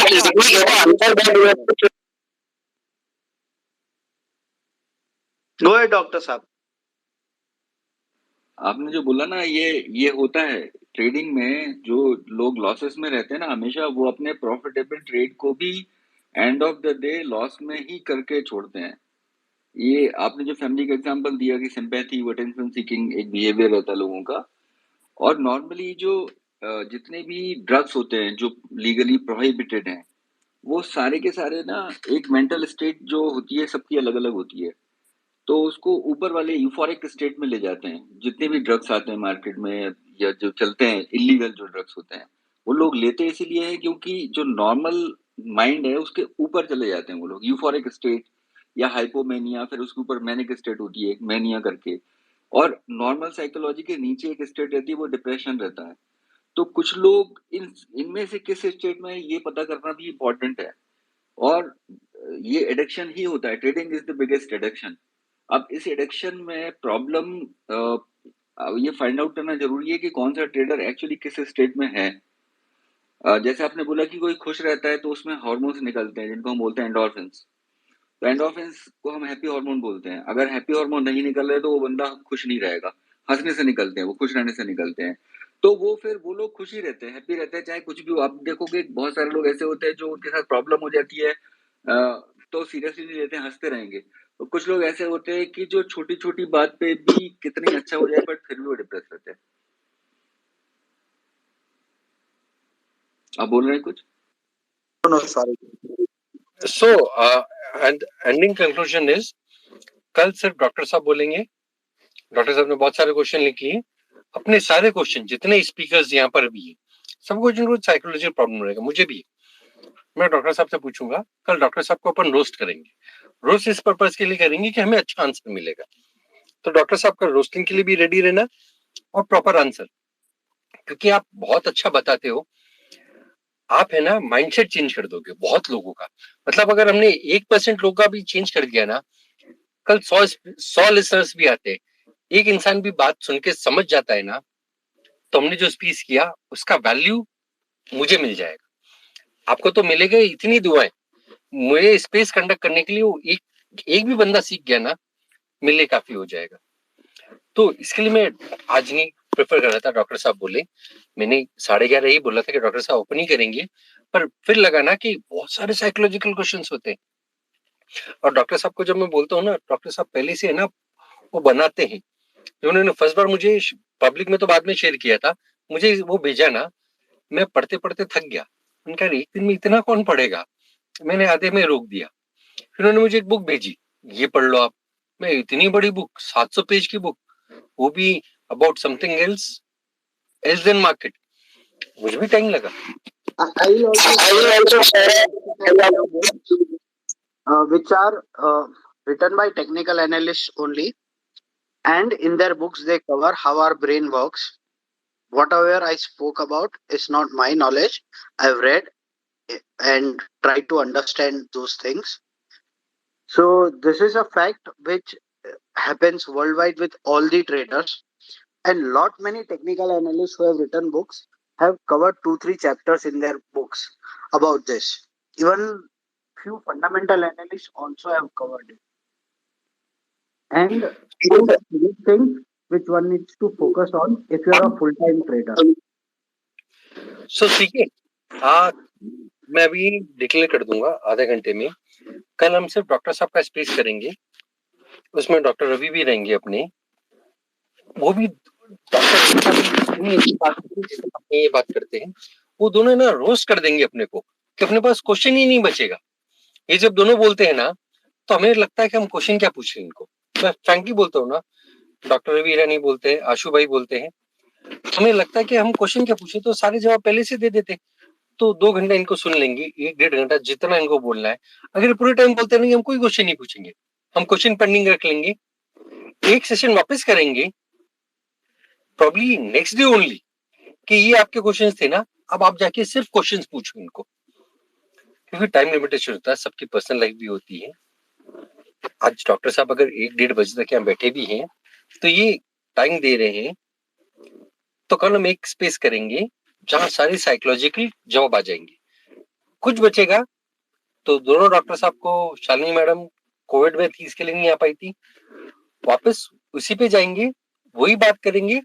S9: go ahead doctor साहब।
S8: आपने जो बोला ना, ये होता है ट्रेडिंग में, जो लोग लॉसेस में रहते हैं ना, हमेशा वो अपने प्रॉफिटेबल ट्रेड को भी end of the day loss में ही करके छोड़ते हैं। ये आपने जो फैमिली का एग्जांपल दिया कि सिंपैथी, अटेंशन सीकिंग एक बिहेवियर रहता है लोगों का, और नॉर्मली जो जितने भी ड्रग्स होते हैं जो लीगली प्रोहिबिटेड हैं, वो सारे के सारे ना एक मेंटल स्टेट जो होती है सबकी अलग अलग होती है, तो उसको ऊपर वाले यूफोरिक स्टेट में ले जाते हैं। जितने भी ड्रग्स आते हैं मार्केट में या जो चलते हैं इलीगल जो ड्रग्स होते हैं, वो लोग लेते इसीलिए है क्योंकि जो नॉर्मल माइंड है उसके ऊपर चले जाते हैं वो लोग, यूफोरिक स्टेट या हाइपोमेनिया, फिर उसके ऊपर मैनिक स्टेट होती है एक मैनिया करके, और नॉर्मल साइकोलॉजी के नीचे एक स्टेट रहती है वो डिप्रेशन रहता है। तो कुछ लोग इनमें से किस स्टेट में ये पता करना भी इम्पोर्टेंट है, और ये एडिक्शन ही होता है। Trading is the biggest addiction. अब इस एडिक्शन में प्रॉब्लम ये फाइंड आउट करना जरूरी है कि कौन सा ट्रेडर एक्चुअली किस स्टेट में है। जैसे आपने बोला कि कोई खुश रहता है तो उसमें हार्मोन्स निकलते हैं जिनको हम बोलते हैं एंडोर्फिन्स। तो एंडोर्फिन्स को हम हैप्पी हार्मोन बोलते हैं। अगर हैप्पी हार्मोन नहीं निकल रहे तो वो बंदा खुश नहीं रहेगा। हंसने से निकलते हैं, वो खुश रहने से निकलते हैं, तो वो फिर वो लोग खुश ही रहते हैं, हैप्पी रहते हैं, चाहे कुछ भी हो। आप देखोगे बहुत सारे लोग ऐसे होते हैं जो उनके साथ प्रॉब्लम हो जाती है तो सीरियसली नहीं लेते, हंसते रहेंगे। तो कुछ लोग ऐसे होते हैं कि जो छोटी छोटी बात पे भी कितनी अच्छा हो जाए बट फिर भी वो डिप्रेस रहते हैं। आप बोल रहे हैं कुछ?
S9: No, sorry.
S1: So, and ending conclusion is, कल सिर्फ डॉक्टर साहब बोलेंगे। डॉक्टर साहब ने बहुत सारे क्वेश्चन लिखे हैं, अपने सारे क्वेश्चन जितने स्पीकर्स यहाँ पर भी हैं, सबको जिनको साइकोलॉजिकल प्रॉब्लम रहेगा, मुझे भी, मैं डॉक्टर साहब से पूछूंगा। कल डॉक्टर साहब को अपन रोस्ट करेंगे। रोस्ट इस पर्पज के लिए करेंगे कि हमें अच्छा आंसर मिलेगा। तो डॉक्टर साहब का रोस्टिंग के लिए भी रेडी रहना और प्रॉपर आंसर, क्योंकि आप बहुत अच्छा बताते हो। आप है ना माइंडसेट चेंज कर दोगे बहुत लोगों का। मतलब अगर हमने 1% लोगों का भी चेंज कर दिया ना, कल 100 लिसनर्स भी आते, एक इंसान भी बात सुन के समझ जाता है ना, तो हमने जो स्पीच किया उसका वैल्यू मुझे मिल जाएगा। आपको तो मिलेगा इतनी दुआएं। मुझे स्पेस कंडक्ट करने के लिए एक भी बंदा सीख गया ना, मिलने काफी हो जाएगा। तो इसके लिए मैं आज नहीं प्रेफर कर रहा था डॉक्टर साहब बोले। मैंने 11:30 ही बोला था कि डॉक्टर साहब ओपन ही करेंगे, पर फिर लगा ना कि बहुत सारे साइकोलॉजिकल क्वेश्चंस होते हैं। और डॉक्टर साहब को जब मैं बोलता हूँ ना, डॉक्टर साहब पहले से है ना वो बनाते हैं। उन्होंने फर्स्ट बार मुझे पब्लिक में तो बाद में शेयर किया था, मुझे वो भेजा ना, मैं पढ़ते पढ़ते थक गया। उनका एक दिन में इतना कौन पढ़ेगा, मैंने आधे में रोक दिया। फिर उन्होंने मुझे एक बुक भेजी, ये पढ़ लो आप। मैं इतनी बड़ी बुक, 700 पेज की बुक, वो भी about something else then market, मुझे भी टाइम लगा।
S9: I will also share which are written by technical analysts only, and in their books they cover how our brain works. Whatever I spoke about is not my knowledge. I've read and try to understand those things. So this is a fact which happens worldwide with all the traders, and lot many technical analysts who have written books have covered 2 3 chapters in their books about this. Even few fundamental analysts also have covered it. And it is a big thing which one needs to focus on if you are a full-time trader.
S1: सो ठीक है, हाँ, मैं अभी declare कर दूंगा आधे घंटे में। कल हम सिर्फ डॉक्टर साहब का स्पेस करेंगे, उसमें डॉक्टर रवि भी रहेंगे अपने, वो भी डॉक्टर अपनी ये बात करते हैं, वो दोनों ना रोस्ट कर देंगे अपने को कि अपने पास क्वेश्चन ही नहीं बचेगा। ये जब दोनों बोलते हैं ना, तो हमें लगता है कि हम क्वेश्चन क्या पूछें इनको। मैं फ्रैंकली बोलता हूँ ना, डॉक्टर रवि ईरानी बोलते हैं, आशु भाई बोलते हैं, हमें लगता है कि हम क्वेश्चन क्या पूछे, तो सारे जवाब पहले से दे देते, तो 2 घंटा इनको सुन लेंगे, 1 1.5 घंटा जितना इनको बोलना है। अगर पूरे टाइम बोलते रहेंगे हम कोई क्वेश्चन नहीं पूछेंगे, हम क्वेश्चन पेंडिंग रख लेंगे, एक सेशन वापस करेंगे प्रॉब्ली नेक्स्ट डे ओनली कि ये आपके क्वेश्चन थे ना, अब आप जाके सिर्फ क्वेश्चन पूछो इनको, क्योंकि टाइम लिमिटेशन होता है, सबकी पर्सनल लाइफ भी होती है। आज डॉक्टर साहब अगर 1 1.5 बजे तक यहाँ बैठे भी हैं तो ये टाइम दे रहे हैं, तो कल हम एक स्पेस करेंगे जहां सारी साइकोलॉजिकल जवाब आ जाएंगे। कुछ बचेगा तो दोनों डॉक्टर साहब को, शालिनी मैडम कोविड में थी इसके लिए नहीं आ पाई थी, वापस उसी पे जाएंगे, वही बात करेंगे,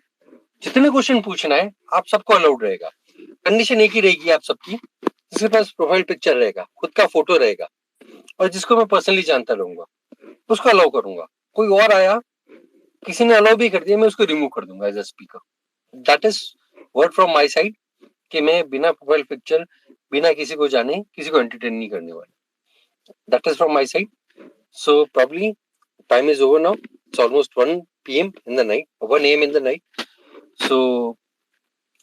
S1: जितने क्वेश्चन पूछना है आप सबको अलाउड रहेगा। कंडीशन एक ही रहेगी आप सबकी, जिसके पास प्रोफाइल पिक्चर रहेगा, खुद का फोटो रहेगा, और जिसको मैं पर्सनली जानता रहूंगा उसको अलाउ करूंगा। कोई और आया, किसी ने अलाउ भी कर दिया, मैं उसको रिमूव कर दूंगा as a speaker. That is word from my side कि मैं बिना प्रोफाइल पिक्चर, बिना किसी को जाने, किसी को एंटरटेन नहीं करने वाला। That is from my side. So probably time is over now, it's almost 1 PM in the night, 1 AM in the night. So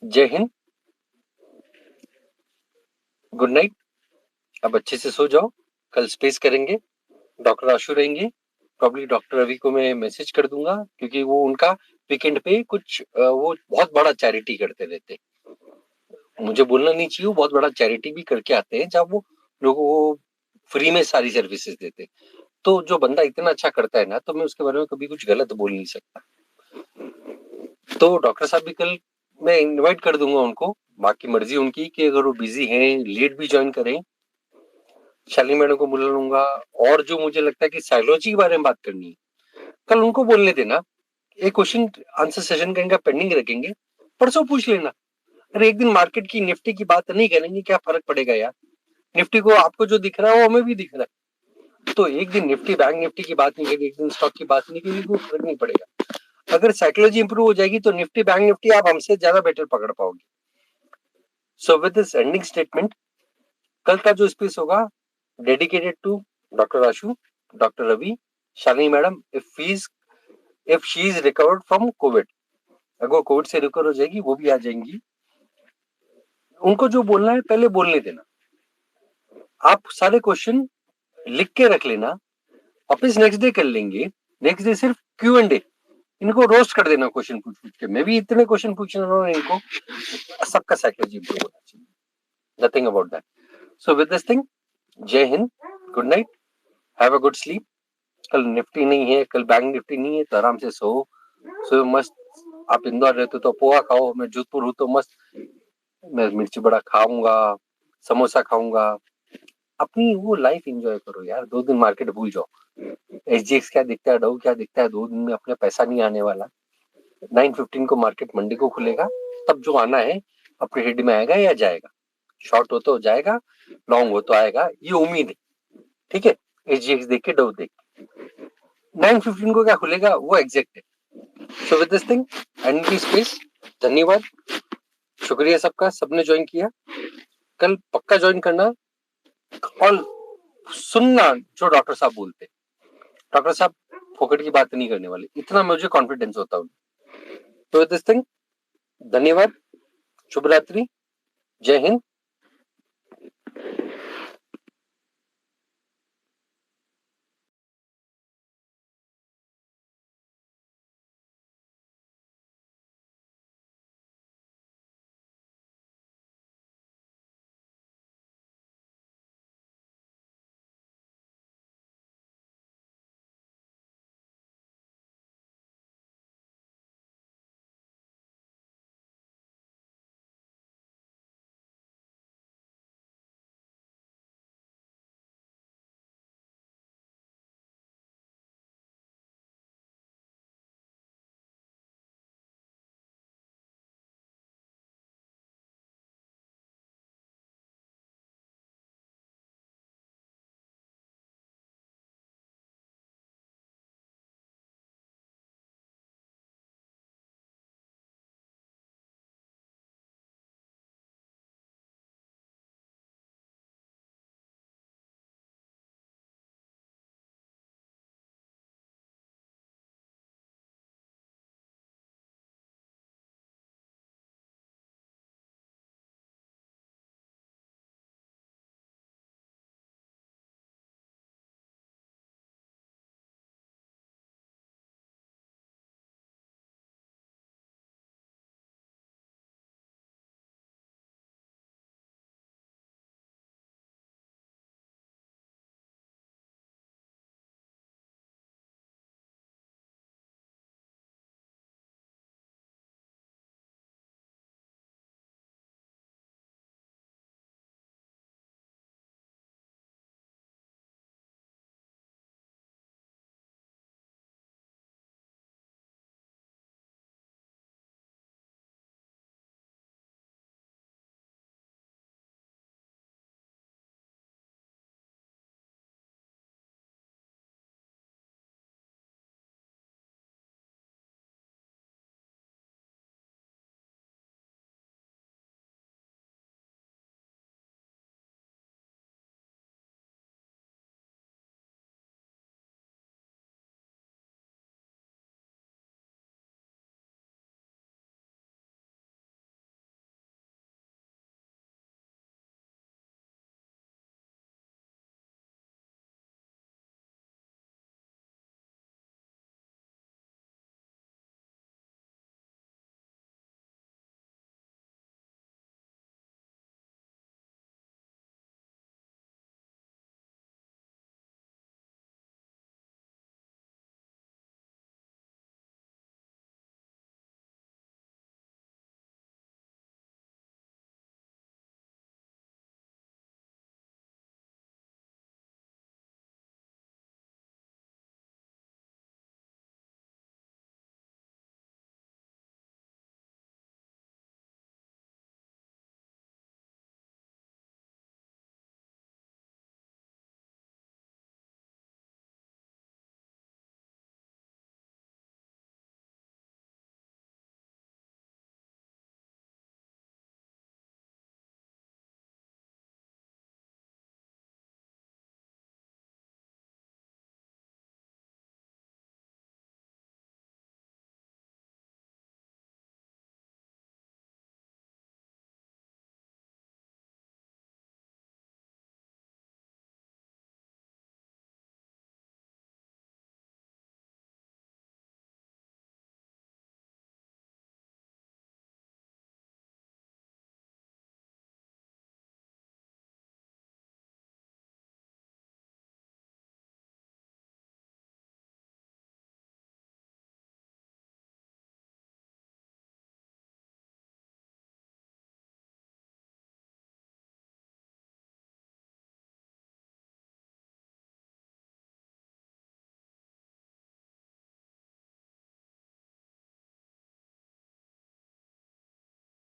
S1: जय हिंद, गुड नाइट, अब अच्छे से सो जाओ। कल स्पेस करेंगे, डॉक्टर आशु रहेंगे, प्रॉब्ली डॉक्टर रवि को मैं मैसेज कर दूंगा, क्योंकि वो उनका वीकेंड पे कुछ वो बहुत बड़ा चैरिटी करते रहते, मुझे बोलना नहीं चाहिए, वो बहुत बड़ा चैरिटी भी करके आते हैं जब वो लोगों को फ्री में सारी सर्विसेज देते। तो जो बंदा इतना अच्छा करता है ना, तो मैं उसके बारे में कभी कुछ गलत बोल नहीं सकता। तो डॉक्टर साहब भी कल मैं इनवाइट कर दूंगा उनको, बाकी मर्जी उनकी कि अगर वो बिजी हैं, लेट भी ज्वाइन करें। शालिनी मैडम को बुला लूंगा, और जो मुझे लगता है कि साइकोलॉजी के बारे में बात करनी है, कल उनको बोलने देना। एक क्वेश्चन आंसर सेशन का इनका पेंडिंग रखेंगे, परसों पूछ लेना। अरे एक दिन मार्केट की निफ्टी की बात नहीं करेंगे, क्या फर्क पड़ेगा यार, निफ्टी को आपको जो दिख रहा है वो हमें भी दिख रहा है। तो एक दिन निफ्टी, बैंक निफ्टी की बात नहीं करेगी, एक दिन स्टॉक की बात नहीं करेगी, कोई फर्क नहीं पड़ेगा। अगर साइकोलॉजी इंप्रूव हो जाएगी तो निफ्टी, बैंक निफ्टी आप हमसे ज्यादा बेटर पकड़ पाओगे। So with this ending statement, कल का जो स्पेस होगा dedicated to doctor Ashu, doctor Ravi, Shalini madam, if she is recovered from Covid, अगर कोविड से रिकवर हो जाएगी वो भी आ जाएंगी। उनको जो बोलना है पहले बोलने देना, आप सारे क्वेश्चन लिख के रख लेना, वापस नेक्स्ट डे कर लेंगे। नेक्स्ट डे सिर्फ Q&A, इनको रोस्ट कर देना क्वेश्चन पूछ पूछ के। मैं भी इतने क्वेश्चन पूछना रहा इनको, सबका साइकोलॉजी इंप्रूव होना चाहिए, nothing about that. So with this thing, जय Hind, good night, have a good sleep. कल निफ्टी नहीं है, कल बैंक निफ्टी नहीं है, तो आराम से सो मस्त। आप इंदौर रहते तो पोहा खाओ, मैं जोधपुर हूँ तो मस्त मैं मिर्ची बड़ा खाऊंगा, समोसा खाऊंगा, अपनी वो लाइफ एंजॉय करो यार। 2 दिन मार्केट भूल जाओ, SGX क्या दिखता है, डाउ क्या दिखता है, 2 दिन में अपने पैसा नहीं आने वाला। 9:15 को मार्केट मंडे को खुलेगा, तब जो आना है अपने हेड में आएगा या जाएगा, शॉर्ट हो तो जाएगा, लॉन्ग हो तो आएगा, ये उम्मीद है। ठीक है, SGX देख के डाउ देख के 9:15 को क्या खुलेगा वो एग्जैक्ट है। सो विद दिस थिंग एंड की स्पेस, धन्यवाद, शुक्रिया सबका, सबने ज्वाइन किया। कल पक्का ज्वाइन करना और सुनना जो डॉक्टर साहब बोलते। डॉक्टर साहब फोकट की बात नहीं करने वाले, इतना मुझे कॉन्फिडेंस होता है। तो दिस थिंग, धन्यवाद, शुभ रात्रि, जय हिंद,